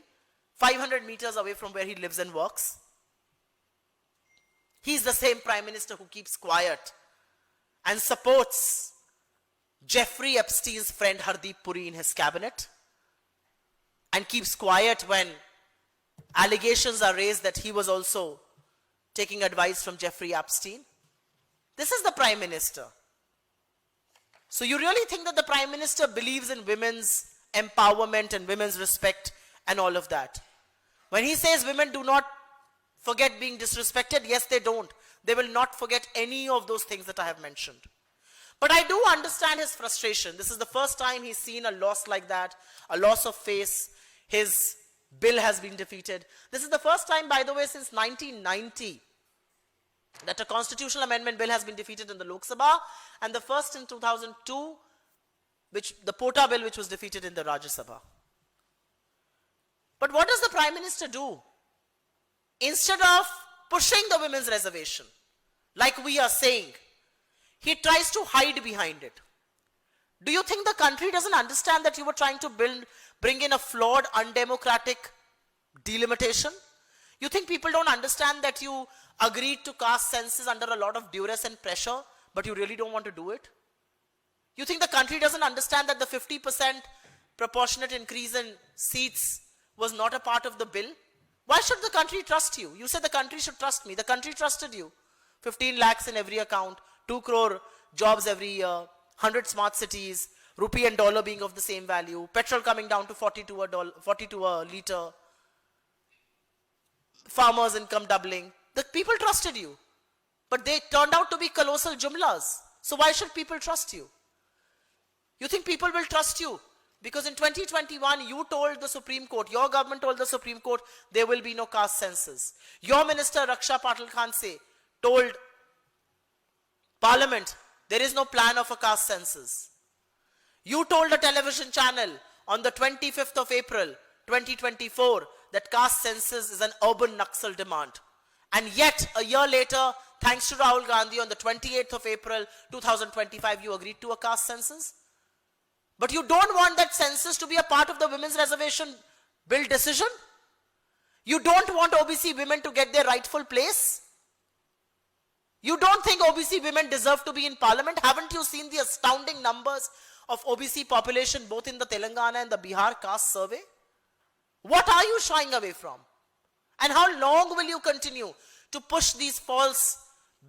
500 meters away from where he lives and works. He's the same prime minister who keeps quiet and supports Jeffrey Epstein's friend Hardeep Puri in his cabinet, and keeps quiet when allegations are raised that he was also taking advice from Jeffrey Epstein. This is the prime minister. So you really think that the prime minister believes in women's empowerment and women's respect and all of that? When he says women do not forget being disrespected, yes, they don't. They will not forget any of those things that I have mentioned. But I do understand his frustration. This is the first time he's seen a loss like that, a loss of face. His bill has been defeated. This is the first time, by the way, since 1990 that a constitutional amendment bill has been defeated in the Lok Sabha, and the first in 2002, the Pota bill, which was defeated in the Rajya Sabha. But what does the Prime Minister do? Instead of pushing the women's reservation, like we are saying, he tries to hide behind it. Do you think the country doesn't understand that you were trying to bring in a flawed, undemocratic delimitation? You think people don't understand that you agreed to cast census under a lot of duress and pressure, but you really don't want to do it? You think the country doesn't understand that the 50% proportionate increase in seats was not a part of the bill? Why should the country trust you? You said the country should trust me. The country trusted you. 15 lakhs in every account, 2 crore jobs every year, 100 smart cities, rupee and dollar being of the same value, petrol coming down to 42 a liter, farmers' income doubling. The people trusted you. But they turned out to be colossal jumlas. So why should people trust you? You think people will trust you? Because in 2021, you told the Supreme Court, your government told the Supreme Court, there will be no caste census. Your minister, Raksha Patil Khanse, told Parliament, there is no plan of a caste census. You told a television channel on the 25th of April, 2024, that caste census is an urban Naxal demand. And yet, a year later, thanks to Rahul Gandhi, on the 28th of April, 2025, you agreed to a caste census. But you don't want that census to be a part of the women's reservation bill decision? You don't want OBC women to get their rightful place? You don't think OBC women deserve to be in parliament? Haven't you seen the astounding numbers of OBC population both in the Telangana and the Bihar caste survey? What are you shying away from? And how long will you continue to push these false,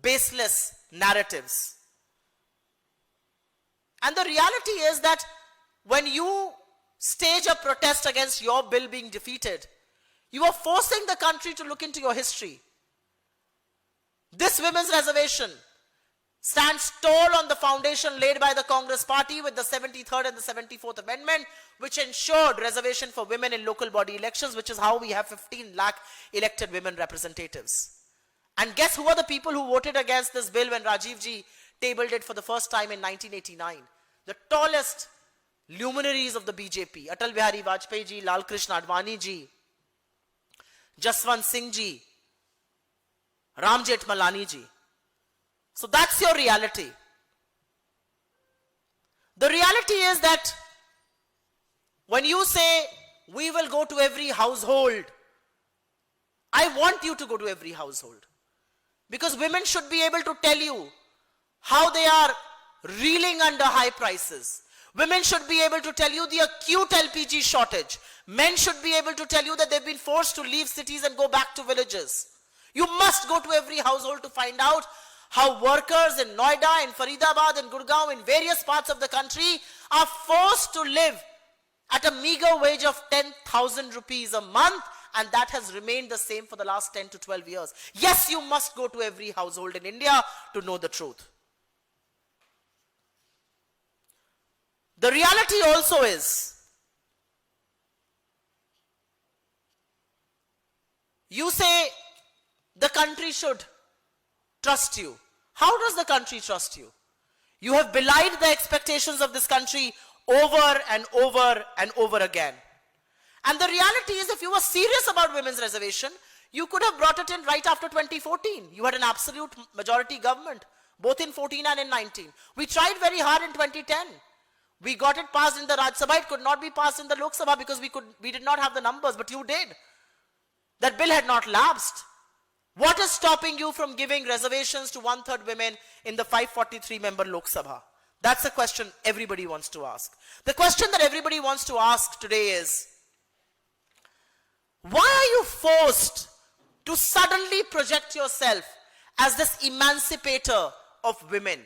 baseless narratives? And the reality is that when you stage a protest against your bill being defeated, you are forcing the country to look into your history. This women's reservation stands tall on the foundation laid by the Congress party with the 73rd and the 74th Amendment, which ensured reservation for women in local body elections, which is how we have 15 lakh elected women representatives. And guess who are the people who voted against this bill when Rajiv ji tabled it for the first time in 1989? The tallest luminaries of the BJP, Atal Bihari Vajpayee ji, Lal Krishna Advani ji, Jaswant Singh ji, Ram Jethmalani ji. So that's your reality. The reality is that when you say, we will go to every household, I want you to go to every household. Because women should be able to tell you how they are reeling under high prices. Women should be able to tell you the acute LPG shortage. Men should be able to tell you that they've been forced to leave cities and go back to villages. You must go to every household to find out how workers in Noida, in Faridabad, in Gurgaon, in various parts of the country are forced to live at a meager wage of 10,000 rupees a month, and that has remained the same for the last 10 to 12 years. Yes, you must go to every household in India to know the truth. The reality also is, you say the country should trust you. How does the country trust you? You have belied the expectations of this country over and over and over again. And the reality is, if you were serious about women's reservation, you could have brought it in right after 2014. You had an absolute majority government, both in 14 and in 19. We tried very hard in 2010. We got it passed in the Rajya Sabha. It could not be passed in the Lok Sabha because we did not have the numbers, but you did. That bill had not lapsed. What is stopping you from giving reservations to 1/3 women in the 543-member Lok Sabha? That's a question everybody wants to ask. The question that everybody wants to ask today is, why are you forced to suddenly project yourself as this emancipator of women,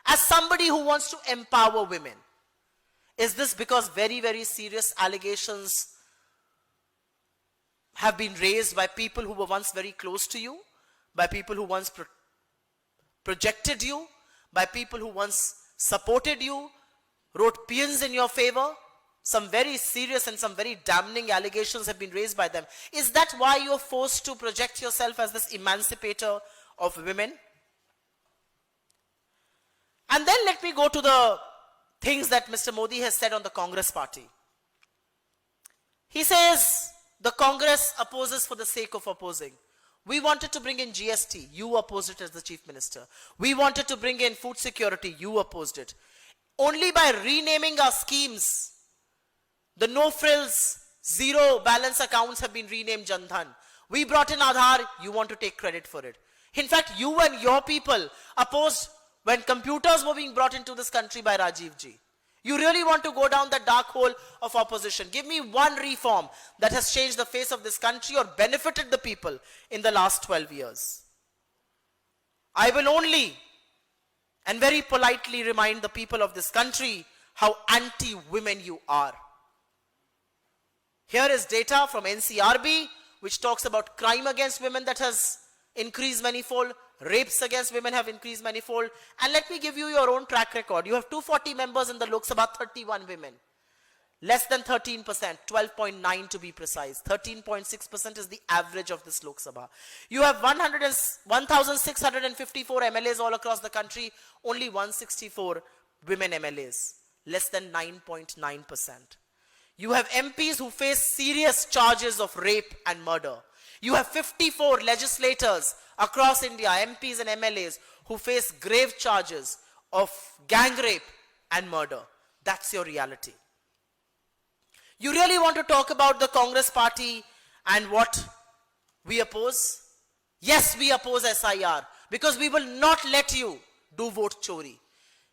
as somebody who wants to empower women? Is this because very, very serious allegations have been raised by people who were once very close to you, by people who once projected you, by people who once supported you, wrote paeans in your favor? Some very serious and some very damning allegations have been raised by them. Is that why you're forced to project yourself as this emancipator of women? And then let me go to the things that Mr. Modi has said on the Congress party. He says the Congress opposes for the sake of opposing. We wanted to bring in GST. You opposed it as the chief minister. We wanted to bring in food security. You opposed it. Only by renaming our schemes, the no-frills, zero balance accounts have been renamed Jan Dhan. We brought in Aadhaar. You want to take credit for it. In fact, you and your people opposed when computers were being brought into this country by Rajiv ji. You really want to go down the dark hole of opposition. Give me one reform that has changed the face of this country or benefited the people in the last 12 years. I will only and very politely remind the people of this country how anti-women you are. Here is data from NCRB, which talks about crime against women that has increased manifold, rapes against women have increased manifold. And let me give you your own track record. You have 240 members in the Lok Sabha, 31 women. Less than 13%, 12.9 to be precise. 13.6% is the average of this Lok Sabha. You have 1,654 MLAs all across the country, only 164 women MLAs. Less than 9.9%. You have MPs who face serious charges of rape and murder. You have 54 legislators across India, MPs and MLAs, who face grave charges of gang rape and murder. That's your reality. You really want to talk about the Congress party and what we oppose? Yes, we oppose SIR because we will not let you do vote chori.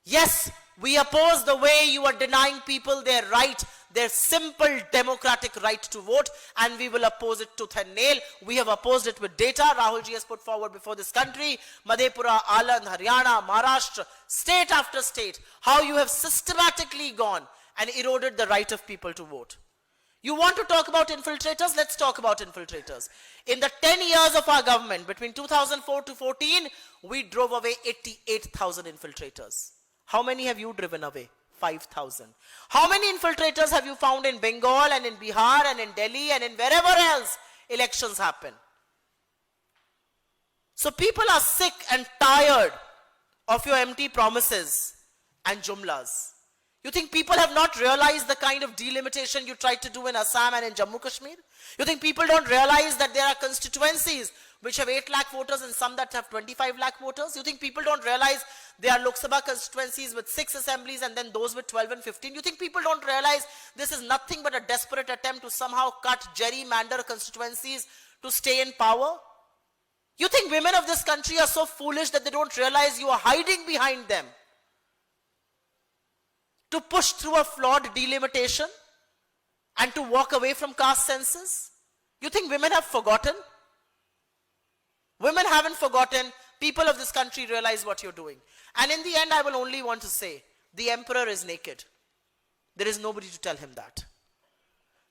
Yes, we oppose the way you are denying people their right, their simple democratic right to vote, and we will oppose it tooth and nail. We have opposed it with data. Rahul ji has put forward before this country, Madhepura, Aland, Haryana, Maharashtra, state after state, how you have systematically gone and eroded the right of people to vote. You want to talk about infiltrators? Let's talk about infiltrators. In the 10 years of our government, between 2004 to 14, we drove away 88,000 infiltrators. How many have you driven away? 5,000. How many infiltrators have you found in Bengal and in Bihar and in Delhi and in wherever else elections happen? So people are sick and tired of your empty promises and jumlas. You think people have not realized the kind of delimitation you tried to do in Assam and in Jammu Kashmir? You think people don't realize that there are constituencies which have 8 lakh voters and some that have 25 lakh voters? You think people don't realize there are Lok Sabha constituencies with 6 assemblies and then those with 12 and 15? You think people don't realize this is nothing but a desperate attempt to somehow cut gerrymander constituencies to stay in power? You think women of this country are so foolish that they don't realize you are hiding behind them to push through a flawed delimitation and to walk away from caste census? You think women have forgotten? Women haven't forgotten. People of this country realize what you're doing. And in the end, I will only want to say, the emperor is naked. There is nobody to tell him that.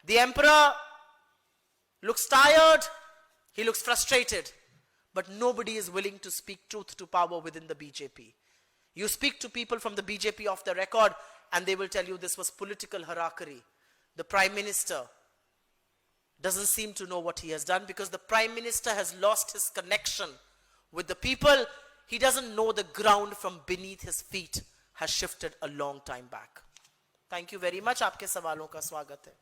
The emperor looks tired, he looks frustrated, but nobody is willing to speak truth to power within the BJP. You speak to people from the BJP off the record, and they will tell you this was political harakiri. The Prime Minister doesn't seem to know what he has done because the Prime Minister has lost his connection with the people. He doesn't know the ground from beneath his feet has shifted a long time back. Thank you very much. आपके सवालों का स्वागत है.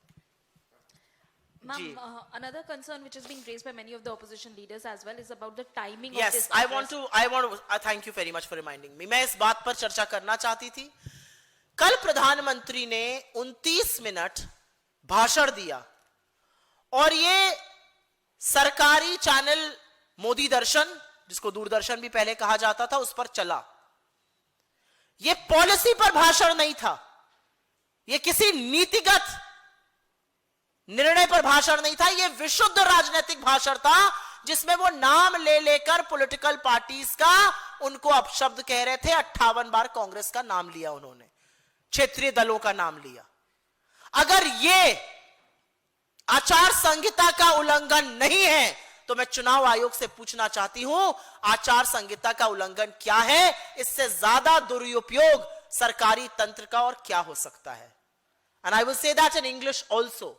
Ma'am, another concern which is being raised by many of the opposition leaders as well is about the timing of Yes, this I address. want to thank you very much for reminding me. मैं इस बात पर चर्चा करना चाहती थी. कल प्रधानमंत्री ने 29 मिनट भाषण दिया और ये सरकारी चैनल मोदी दर्शन, जिसको दूरदर्शन भी पहले कहा जाता था, उस पर चला. ये पॉलिसी पर भाषण नहीं था, ये किसी नीतिगत निर्णय पर भाषण नहीं था, ये विशुद्ध राजनीतिक भाषण था जिसमें वो नाम ले लेकर पॉलिटिकल पार्टीज का उनको अपशब्द कह रहे थे. 58 बार कांग्रेस का नाम लिया उन्होंने, क्षेत्रीय दलों का नाम लिया. अगर ये आचार संहिता का उल्लंघन नहीं है तो मैं चुनाव आयोग से पूछना चाहती हूं, आचार संहिता का उल्लंघन क्या है? इससे ज्यादा दुरुपयोग सरकारी तंत्र का और क्या हो सकता है? And I will say that in English also.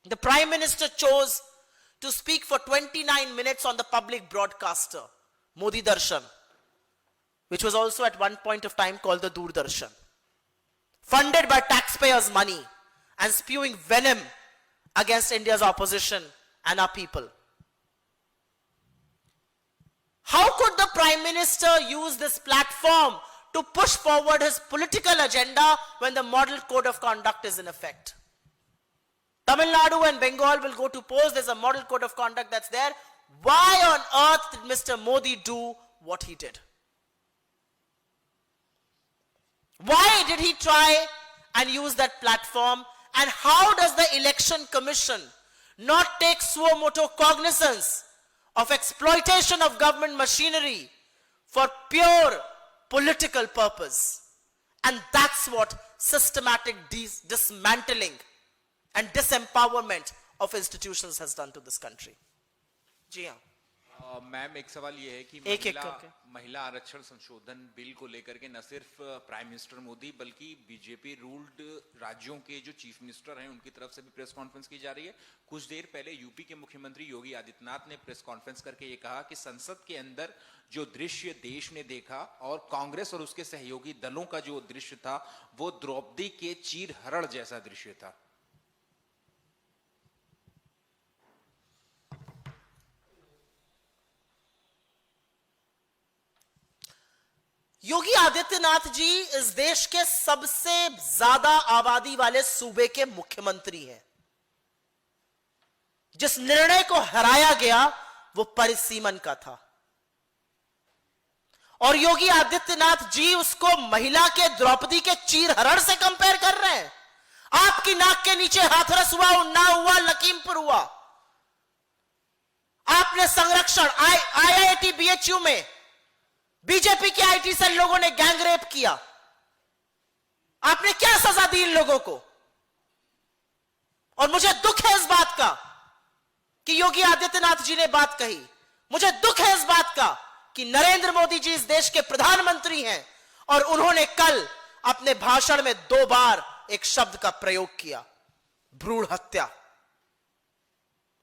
The Prime Minister chose to speak for 29 minutes on the public broadcaster, Modi Darshan, which was also at one point of time called the Doordarshan, funded by taxpayers' money and spewing venom against India's opposition and our people. How could the Prime Minister use this platform to push forward his political agenda when the model code of conduct is in effect? Tamil Nadu and Bengal will go to polls. There's a model code of conduct that's there. Why on earth did Mr. Modi do what he did? Why did he try and use that platform? And how does the Election Commission not take suo motu cognizance of exploitation of government machinery for pure political purpose? And that's what systematic dismantling and disempowerment of institutions has done to this country. जी हाँ. Ma'am, एक सवाल ये है कि महिला आरक्षण संशोधन bill को लेकर के न सिर्फ प्राइम मिनिस्टर मोदी बल्कि बीजेपी रूल्ड राज्यों के जो चीफ मिनिस्टर हैं उनकी तरफ से भी प्रेस कॉन्फ्रेंस की जा रही है. कुछ देर पहले यूपी के मुख्यमंत्री योगी आदित्यनाथ ने प्रेस कॉन्फ्रेंस करके ये कहा कि संसद के अंदर जो दृश्य देश ने देखा और कांग्रेस और उसके सहयोगी दलों का जो दृश्य था वो द्रौपदी के चीरहरण जैसा दृश्य था. योगी आदित्यनाथ जी इस देश के सबसे ज्यादा आबादी वाले सूबे के मुख्यमंत्री हैं. जिस निर्णय को हराया गया वो परिसीमन का था और योगी आदित्यनाथ जी उसको महिला के द्रौपदी के चीरहरण से कंपेयर कर रहे हैं. आपकी नाक के नीचे हाथरस हुआ, उन्नाव हुआ, लखीमपुर हुआ. आपने संरक्षण IIT BHU में बीजेपी के IT सेल लोगों ने गैंग रेप किया. आपने क्या सजा दी इन लोगों को? और मुझे दुख है इस बात का कि योगी आदित्यनाथ जी ने बात कही. मुझे दुख है इस बात का कि नरेंद्र मोदी जी इस देश के प्रधानमंत्री हैं और उन्होंने कल अपने भाषण में 2 बार एक शब्द का प्रयोग किया, भ्रूण हत्या.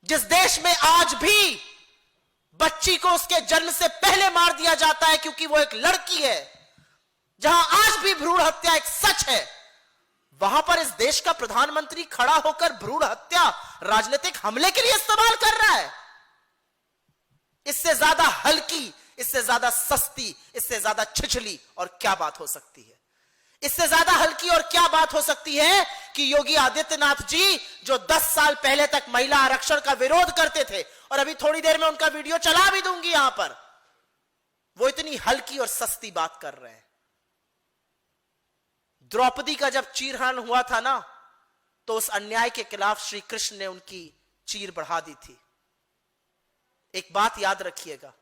जिस देश में आज भी बच्ची को उसके जन्म से पहले मार दिया जाता है क्योंकि वो एक लड़की है, जहां आज भी भ्रूण हत्या एक सच है, वहां पर इस देश का प्रधानमंत्री खड़ा होकर भ्रूण हत्या राजनीतिक हमले के लिए इस्तेमाल कर रहा है। इससे ज्यादा हल्की, इससे ज्यादा सस्ती, इससे ज्यादा छिछली और क्या बात हो सकती है? इससे ज्यादा हल्की और क्या बात हो सकती है कि योगी आदित्यनाथ जी जो 10 साल पहले तक महिला आरक्षण का विरोध करते थे, और अभी थोड़ी देर में उनका वीडियो चला भी दूंगी यहां पर, वो इतनी हल्की और सस्ती बात कर रहे हैं। द्रौपदी का जब चीरहरण हुआ था ना, तो उस अन्याय के खिलाफ श्री कृष्ण ने उनकी चीर बढ़ा दी थी। एक बात याद रखिएगा,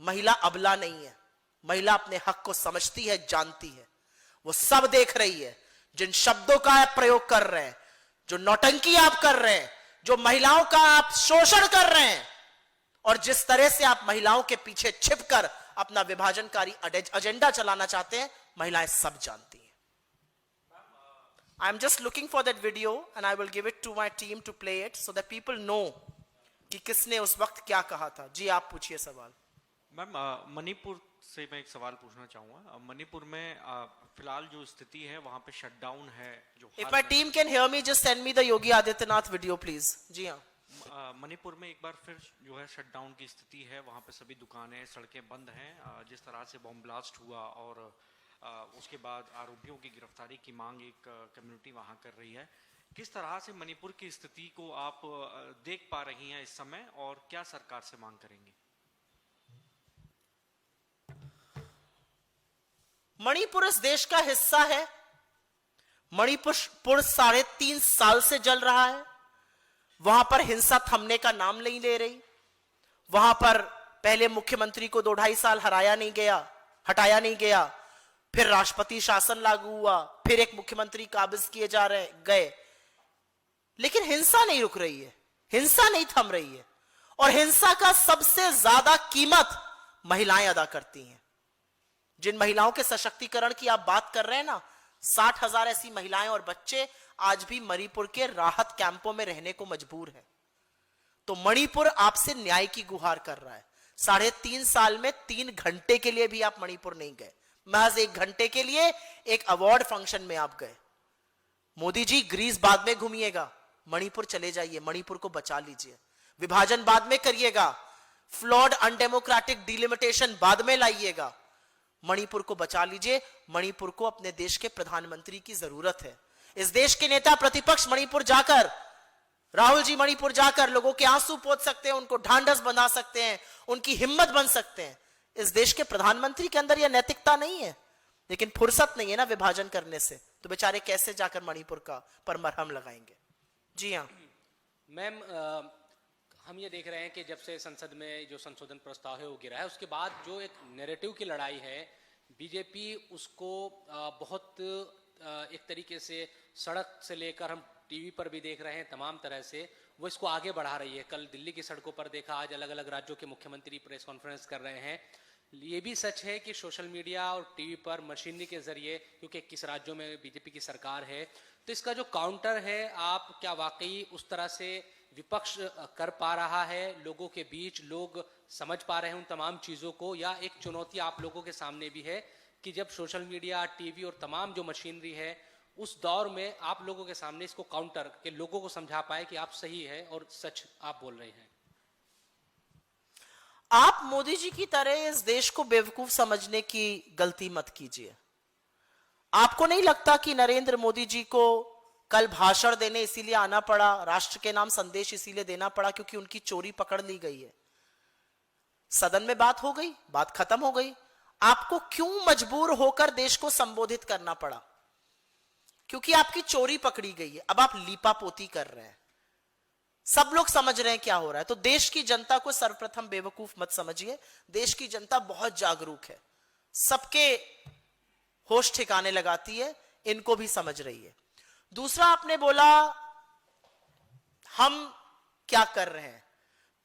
महिला अबला नहीं है, महिला अपने हक को समझती है, जानती है। वो सब देख रही है, जिन शब्दों का आप प्रयोग कर रहे हैं, जो नौटंकी आप कर रहे हैं, जो महिलाओं का आप शोषण कर रहे हैं, और जिस तरह से आप महिलाओं के पीछे छिपकर अपना विभाजनकारी एजेंडा चलाना चाहते हैं, महिलाएं सब जानती हैं। I am just looking for that video and I will give it to my team to play it so that people know कि किसने उस वक्त क्या कहा था। जी आप पूछिए सवाल। मैम, मणिपुर से मैं एक सवाल पूछना चाहूंगा। मणिपुर में फिलहाल जो स्थिति है वहां पे शटडाउन है जो If my team can hear me, just send me the Yogi Adityanath video, please. जी हाँ। मणिपुर में एक बार फिर जो है शटडाउन की स्थिति है, वहां पे सभी दुकानें, सड़कें बंद हैं। जिस तरह से बॉम्ब ब्लास्ट हुआ और उसके बाद आरोपियों की गिरफ्तारी की मांग एक कम्युनिटी वहां कर रही है, किस तरह से मणिपुर की स्थिति को आप देख पा रही हैं इस समय, और क्या सरकार से मांग करेंगे? मणिपुर इस देश का हिस्सा है। मणिपुर 3.5 साल से जल रहा है। वहां पर हिंसा थमने का नाम नहीं ले रही। वहां पर पहले मुख्यमंत्री को 2-2.5 साल हटाया नहीं गया, फिर राष्ट्रपति शासन लागू हुआ, फिर एक मुख्यमंत्री काबिज किए गए, लेकिन हिंसा नहीं रुक रही है, हिंसा नहीं थम रही है। और हिंसा का सबसे ज्यादा कीमत महिलाएं अदा करती हैं। जिन महिलाओं के सशक्तिकरण की आप बात कर रहे हैं ना, 60,000 ऐसी महिलाएं और बच्चे आज भी मणिपुर के राहत कैंपों में रहने को मजबूर हैं। तो मणिपुर आपसे न्याय की गुहार कर रहा है। 3.5 साल में 3 घंटे के लिए भी आप मणिपुर नहीं गए, महज 1 घंटे के लिए एक अवार्ड फंक्शन में आप गए। मोदी जी, ग्रीस बाद में घूमिएगा, मणिपुर चले जाइए, मणिपुर को बचा लीजिए। विभाजन बाद में करिएगा, फ्लॉड अनडेमोक्रेटिक डिलिमिटेशन बाद में लाइएगा, मणिपुर को बचा लीजिए। मणिपुर को अपने देश के प्रधानमंत्री की जरूरत है। इस देश के नेता प्रतिपक्ष मणिपुर जाकर, राहुल जी मणिपुर जाकर लोगों के आंसू पोंछ सकते हैं, उनको ढांढस बंधा सकते हैं, उनकी हिम्मत बन सकते हैं। इस देश के प्रधानमंत्री के अंदर यह नैतिकता नहीं है, लेकिन फुर्सत नहीं है ना विभाजन करने से, तो बेचारे कैसे जाकर मणिपुर का पर मरहम लगाएंगे। जी हाँ मैम, हम ये देख रहे हैं कि जब से संसद में जो संशोधन प्रस्ताव है वो गिरा है, उसके बाद जो एक नैरेटिव की लड़ाई है, बीजेपी उसको बहुत एक तरीके से सड़क से लेकर हम टीवी पर भी देख रहे हैं, तमाम तरह से वो इसको आगे बढ़ा रही है। कल दिल्ली की सड़कों पर देखा, आज अलग अलग राज्यों के मुख्यमंत्री प्रेस कॉन्फ्रेंस कर रहे हैं। ये भी सच है कि सोशल मीडिया और टीवी पर मशीनरी के जरिए, क्योंकि किस राज्यों में बीजेपी की सरकार है, तो इसका जो काउंटर है, आप क्या वाकई उस तरह से विपक्ष कर पा रहा है? लोगों के बीच लोग समझ पा रहे हैं उन तमाम चीजों को, या एक चुनौती आप लोगों के सामने भी है कि जब सोशल मीडिया, टीवी और तमाम जो मशीनरी है, उस दौर में आप लोगों के सामने इसको काउंटर के लोगों को समझा पाए कि आप सही है और सच आप बोल रहे हैं? आप मोदी जी की तरह इस देश को बेवकूफ समझने की गलती मत कीजिए। आपको नहीं लगता कि नरेंद्र मोदी जी को कल भाषण देने इसीलिए आना पड़ा, राष्ट्र के नाम संदेश इसीलिए देना पड़ा क्योंकि उनकी चोरी पकड़ ली गई है? सदन में बात हो गई, बात खत्म हो गई। आपको क्यों मजबूर होकर देश को संबोधित करना पड़ा? क्योंकि आपकी चोरी पकड़ी गई है। अब आप लीपापोती कर रहे हैं, सब लोग समझ रहे हैं क्या हो रहा है। तो देश की जनता को सर्वप्रथम बेवकूफ मत समझिए। देश की जनता बहुत जागरूक है, सबके होश ठिकाने लगाती है, इनको भी समझ रही है। दूसरा, आपने बोला हम क्या कर रहे हैं।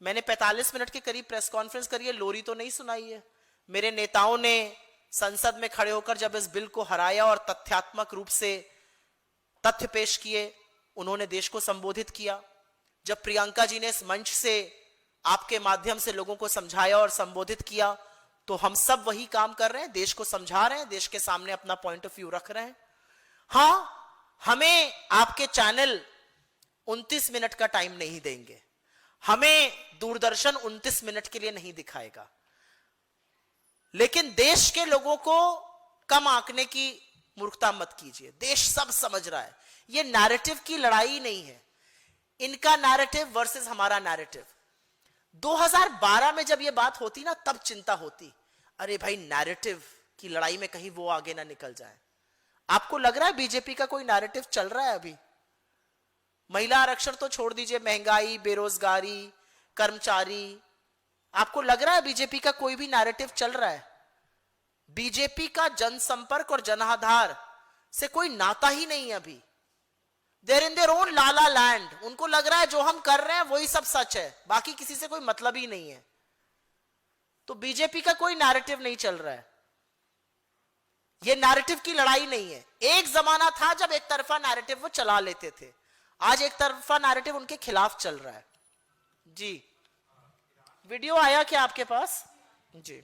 मैंने 45 मिनट के करीब प्रेस कॉन्फ्रेंस करी है, लोरी तो नहीं सुनाई है। मेरे नेताओं ने संसद में खड़े होकर जब इस बिल को हराया और तथ्यात्मक रूप से तथ्य पेश किए, उन्होंने देश को संबोधित किया। जब प्रियंका जी ने इस मंच से आपके माध्यम से लोगों को समझाया और संबोधित किया, तो हम सब वही काम कर रहे हैं, देश को समझा रहे हैं, देश के सामने अपना पॉइंट ऑफ व्यू रख रहे हैं। हाँ, हमें आपके चैनल 29 मिनट का टाइम नहीं देंगे, हमें दूरदर्शन 29 मिनट के लिए नहीं दिखाएगा, लेकिन देश के लोगों को कम आंकने की मूर्खता मत कीजिए। देश सब समझ रहा है, ये नैरेटिव की लड़ाई नहीं है, इनका नैरेटिव वर्सेस हमारा नैरेटिव। 2012 में जब ये बात होती ना, तब चिंता होती, अरे भाई नैरेटिव की लड़ाई में कहीं वो आगे ना निकल जाए। आपको लग रहा है बीजेपी का कोई नैरेटिव चल रहा है अभी? महिला आरक्षण तो छोड़ दीजिए, महंगाई, बेरोजगारी, कर्मचारी, आपको लग रहा है बीजेपी का कोई भी नैरेटिव चल रहा है? बीजेपी का जनसंपर्क और जनाधार से कोई नाता ही नहीं है अभी। They're in their own lala land. उनको लग रहा है जो हम कर रहे हैं वही सब सच है, बाकी किसी से कोई मतलब ही नहीं है। तो बीजेपी का कोई नैरेटिव नहीं चल रहा है, ये नैरेटिव की लड़ाई नहीं है। एक जमाना था जब एक तरफा नैरेटिव वो चला लेते थे, आज एक तरफा नैरेटिव उनके खिलाफ चल रहा है। जी, वीडियो आया क्या आपके पास? जी।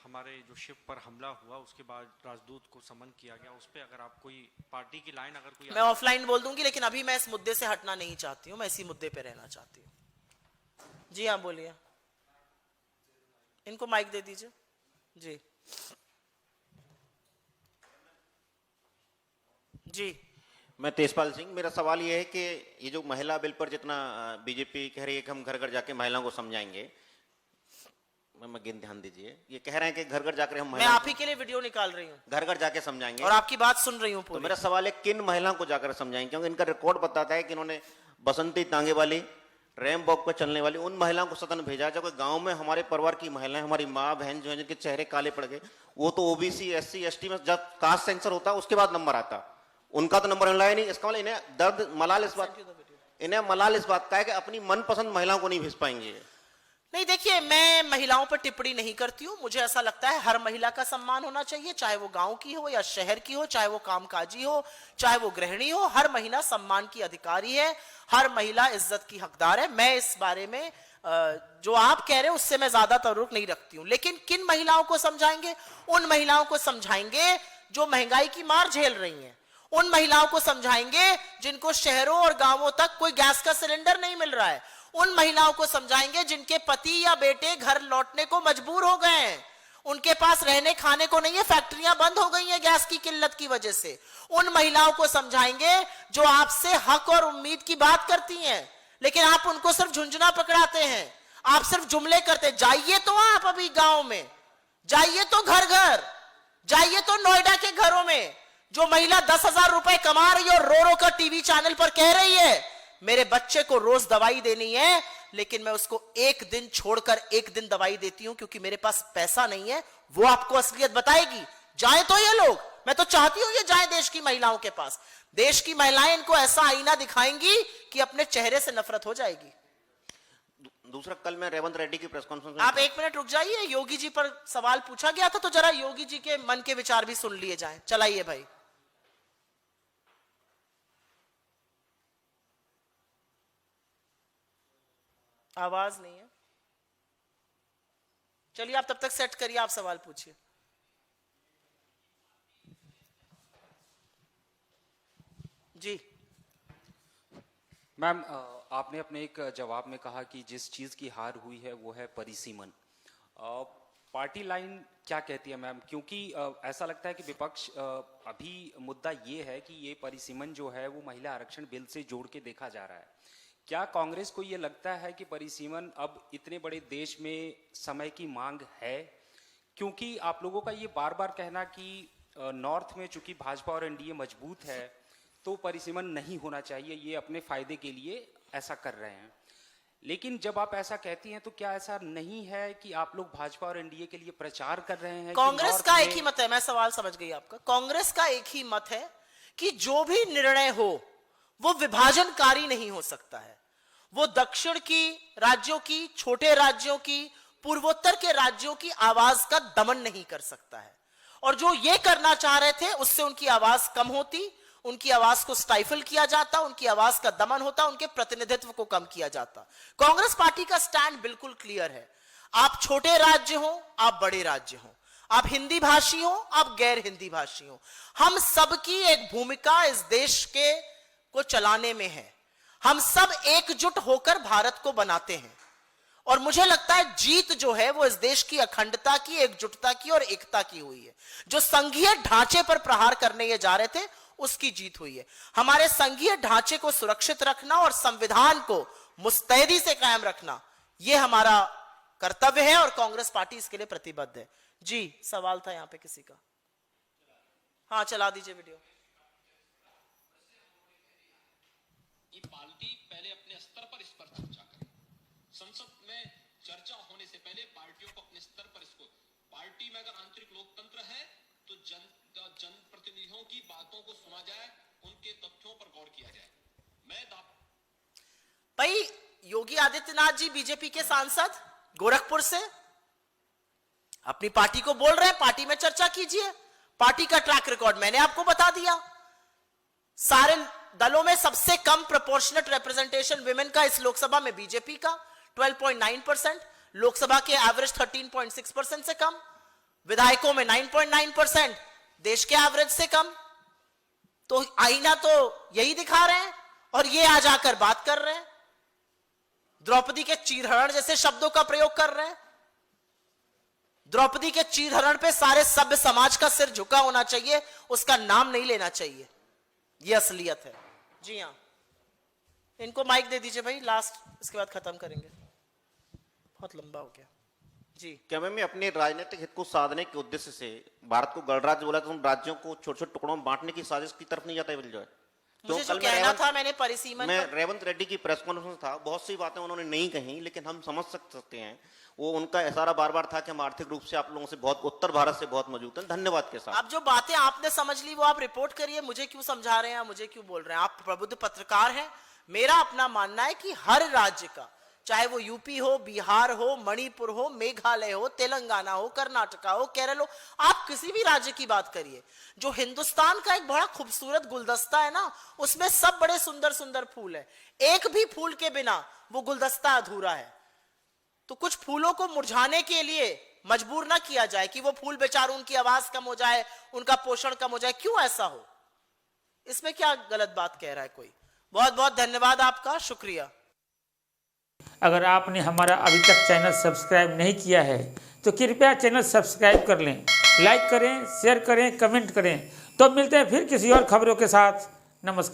हमारे जो शिप पर हमला हुआ उसके बाद राजदूत को समन किया गया, उस पे अगर आप कोई पार्टी की लाइन अगर कोई, मैं ऑफलाइन बोल दूंगी, लेकिन अभी मैं इस मुद्दे से हटना नहीं चाहती हूं, मैं इसी मुद्दे पे रहना चाहती हूं। जी हाँ, बोलिए, इनको माइक दे दीजिए। जी जी। मैं तेजपाल सिंह, मेरा सवाल ये है कि ये जो महिला बिल पर जितना बीजेपी कह रही है कि हम घर घर जाके महिलाओं को समझाएंगे, मैं ध्यान दीजिए, ये कह रहे हैं कि घर घर जाकर हम, मैं आप ही के लिए वीडियो निकाल रही हूँ, घर घर जाके समझाएंगे और आपकी बात सुन रही हूँ। तो मेरा सवाल है किन महिलाओं को जाकर समझाएंगे? क्योंकि इनका रिकॉर्ड बताता है कि इन्होंने बसंती तांगे वाली, रैम वॉक पर चलने वाली उन महिलाओं को सदन भेजा। जब गांव में हमारे परिवार की महिलाएं, हमारी माँ बहन जो है जिनके चेहरे काले पड़ गए, वो तो ओबीसी SC ST में जब कास्ट सेंसर होता है उसके बाद नंबर आता, उनका तो नंबर मिला ही नहीं। इसका मतलब इन्हें दर्द मलाल इस बात का है कि अपनी मनपसंद महिलाओं को नहीं भेज पाएंगे। नहीं, देखिए, मैं महिलाओं पर टिप्पणी नहीं करती हूं। मुझे ऐसा लगता है हर महिला का सम्मान होना चाहिए, चाहे वो गांव की हो या शहर की हो, चाहे वो कामकाजी हो, चाहे वो गृहिणी हो, हर महिला सम्मान की अधिकारी है, हर महिला इज्जत की हकदार है। मैं इस बारे में जो आप कह रहे हैं उससे मैं ज्यादा ताल्लुक नहीं रखती हूं। लेकिन किन महिलाओं को समझाएंगे? उन महिलाओं को समझाएंगे जो महंगाई की मार झेल रही हैं, उन महिलाओं को समझाएंगे जिनको शहरों और गांवों तक कोई गैस का सिलेंडर नहीं मिल रहा है, उन महिलाओं को समझाएंगे जिनके पति या बेटे घर लौटने को मजबूर हो गए हैं, उनके पास रहने खाने को नहीं है, फैक्ट्रियां बंद हो गई हैं गैस की किल्लत की वजह से। उन महिलाओं को समझाएंगे जो आपसे हक और उम्मीद की बात करती हैं, लेकिन आप उनको सिर्फ झुंझुना पकड़ाते हैं, आप सिर्फ जुमले करते। जाइए तो आप अभी गांव में, जाइए तो घर घर, जाइए तो नोएडा के घरों में जो महिला 10,000 रुपए कमा रही है और रो रो कर टीवी चैनल पर कह रही है मेरे बच्चे को रोज दवाई देनी है, लेकिन मैं उसको एक दिन छोड़कर एक दिन दवाई देती हूं क्योंकि मेरे पास पैसा नहीं है। वो आपको असलियत बताएगी। जाए तो ये लोग, मैं तो चाहती हूं ये जाए देश की महिलाओं के पास। देश की महिलाएं इनको ऐसा आईना दिखाएंगी कि अपने चेहरे से नफरत हो जाएगी। दूसरा, कल मैं रेवंत रेड्डी की प्रेस कॉन्फ्रेंस में, आप एक मिनट रुक जाइए, योगी जी पर सवाल पूछा गया था तो जरा योगी जी के मन के विचार भी सुन लिए जाए। चलाइए भाई। आवाज नहीं है, चलिए आप तब तक सेट करिए, आप सवाल पूछिए। जी मैम, आपने अपने एक जवाब में कहा कि जिस चीज की हार हुई है वो है परिसीमन। पार्टी लाइन क्या कहती है मैम? क्योंकि ऐसा लगता है कि विपक्ष अभी मुद्दा ये है कि ये परिसीमन जो है वो महिला आरक्षण बिल से जोड़ के देखा जा रहा है। क्या कांग्रेस को ये लगता है कि परिसीमन अब इतने बड़े देश में समय की मांग है? क्योंकि आप लोगों का ये बार बार कहना कि नॉर्थ में चूंकि भाजपा और एनडीए मजबूत है तो परिसीमन नहीं होना चाहिए, ये अपने फायदे के लिए ऐसा कर रहे हैं। लेकिन जब आप ऐसा कहती हैं तो क्या ऐसा नहीं है कि आप लोग भाजपा और एनडीए के लिए प्रचार कर रहे हैं? कांग्रेस का एक ही मत है, मैं सवाल समझ गई आपका। कांग्रेस का एक ही मत है कि जो भी निर्णय हो वो विभाजनकारी नहीं हो सकता है। वो दक्षिण की राज्यों की, छोटे राज्यों की, पूर्वोत्तर के राज्यों की आवाज का दमन नहीं कर सकता है। और जो ये करना चाह रहे थे उससे उनकी आवाज कम होती, उनकी आवाज को स्टाइफल किया जाता, उनकी आवाज का दमन होता, उनके प्रतिनिधित्व को कम किया जाता। कांग्रेस पार्टी का स्टैंड बिल्कुल क्लियर है। आप छोटे राज्य हो, आप बड़े राज्य हो, आप हिंदी भाषी हो, आप गैर हिंदी भाषी हो, हम सबकी एक भूमिका इस देश के को चलाने में है। हम सब एकजुट होकर भारत को बनाते हैं और मुझे लगता है जीत जो है वो इस देश की अखंडता की, एकजुटता की और एकता की हुई है। जो संघीय ढांचे पर प्रहार करने ये जा रहे थे उसकी जीत हुई है। हमारे संघीय ढांचे को सुरक्षित रखना और संविधान को मुस्तैदी से कायम रखना ये हमारा कर्तव्य है और कांग्रेस पार्टी इसके लिए प्रतिबद्ध है। जी सवाल था यहां पे किसी का? हाँ चला दीजिए वीडियो। ये पार्टी पहले अपने स्तर पर इस पर चर्चा करे। संसद में चर्चा होने से पहले पार्टियों को अपने स्तर पर इसको, पार्टी में अगर आंतरिक लोकतंत्र है तो जनप्रतिनिधियों की बातों को सुना जाए, उनके तथ्यों पर गौर किया जाए। भाई योगी आदित्यनाथ जी बीजेपी के सांसद गोरखपुर से अपनी पार्टी को बोल रहे हैं पार्टी में चर्चा कीजिए। पार्टी का ट्रैक रिकॉर्ड मैंने आपको बता दिया। सारे दलों में सबसे कम प्रोपोर्शनेट रिप्रेजेंटेशन विमेन का इस लोकसभा में बीजेपी का 12.9%, लोकसभा के एवरेज 13.6% से कम, विधायकों में 9.9%, देश के एवरेज से कम। तो आईना तो यही दिखा रहे हैं और ये आ जाकर बात कर रहे हैं, द्रौपदी के चीरहरण जैसे शब्दों का प्रयोग कर रहे हैं। द्रौपदी के चीरहरण पे सारे सभ्य समाज का सिर झुका होना चाहिए, उसका नाम नहीं लेना चाहिए। यह असलियत है। जी हाँ, इनको माइक दे दीजिए भाई, लास्ट, इसके बाद खत्म करेंगे, बहुत लंबा हो गया। जी क्या मैं अपने राजनीतिक हित को साधने के उद्देश्य से भारत को गणराज्य बोला तो उन राज्यों को छोटे छोटे टुकड़ों में बांटने की साजिश की तरफ नहीं जाता है जो है? मुझे जो कहना था मैंने परिसीमन मैं रेवंत रेड्डी की प्रेस कॉन्फ्रेंस था, बहुत सी बातें उन्होंने नहीं कही, लेकिन हम समझ सकते हैं वो उनका इशारा बार बार था कि हम आर्थिक रूप से आप लोगों से बहुत, उत्तर भारत से बहुत मजबूत हैं। धन्यवाद के साथ अब जो बातें आपने समझ ली वो आप रिपोर्ट करिए, मुझे क्यों समझा रहे हैं, मुझे क्यों बोल रहे हैं? आप प्रबुद्ध पत्रकार हैं। मेरा अपना मानना है कि हर राज्य का, चाहे वो यूपी हो, बिहार हो, मणिपुर हो, मेघालय हो, तेलंगाना हो, कर्नाटका हो, केरल हो, आप किसी भी राज्य की बात करिए, जो हिंदुस्तान का एक बड़ा खूबसूरत गुलदस्ता है ना, उसमें सब बड़े सुंदर सुंदर फूल है। एक भी फूल के बिना वो गुलदस्ता अधूरा है। तो कुछ फूलों को मुरझाने के लिए मजबूर ना किया जाए कि वो फूल बेचारे, उनकी आवाज कम हो जाए, उनका पोषण कम हो जाए। क्यों ऐसा हो? इसमें क्या गलत बात कह रहा है कोई? बहुत बहुत धन्यवाद आपका, शुक्रिया। अगर आपने हमारा अभी तक चैनल सब्सक्राइब नहीं किया है तो कृपया चैनल सब्सक्राइब कर लें, लाइक करें, शेयर करें, कमेंट करें। तो मिलते हैं फिर किसी और खबरों के साथ। नमस्कार।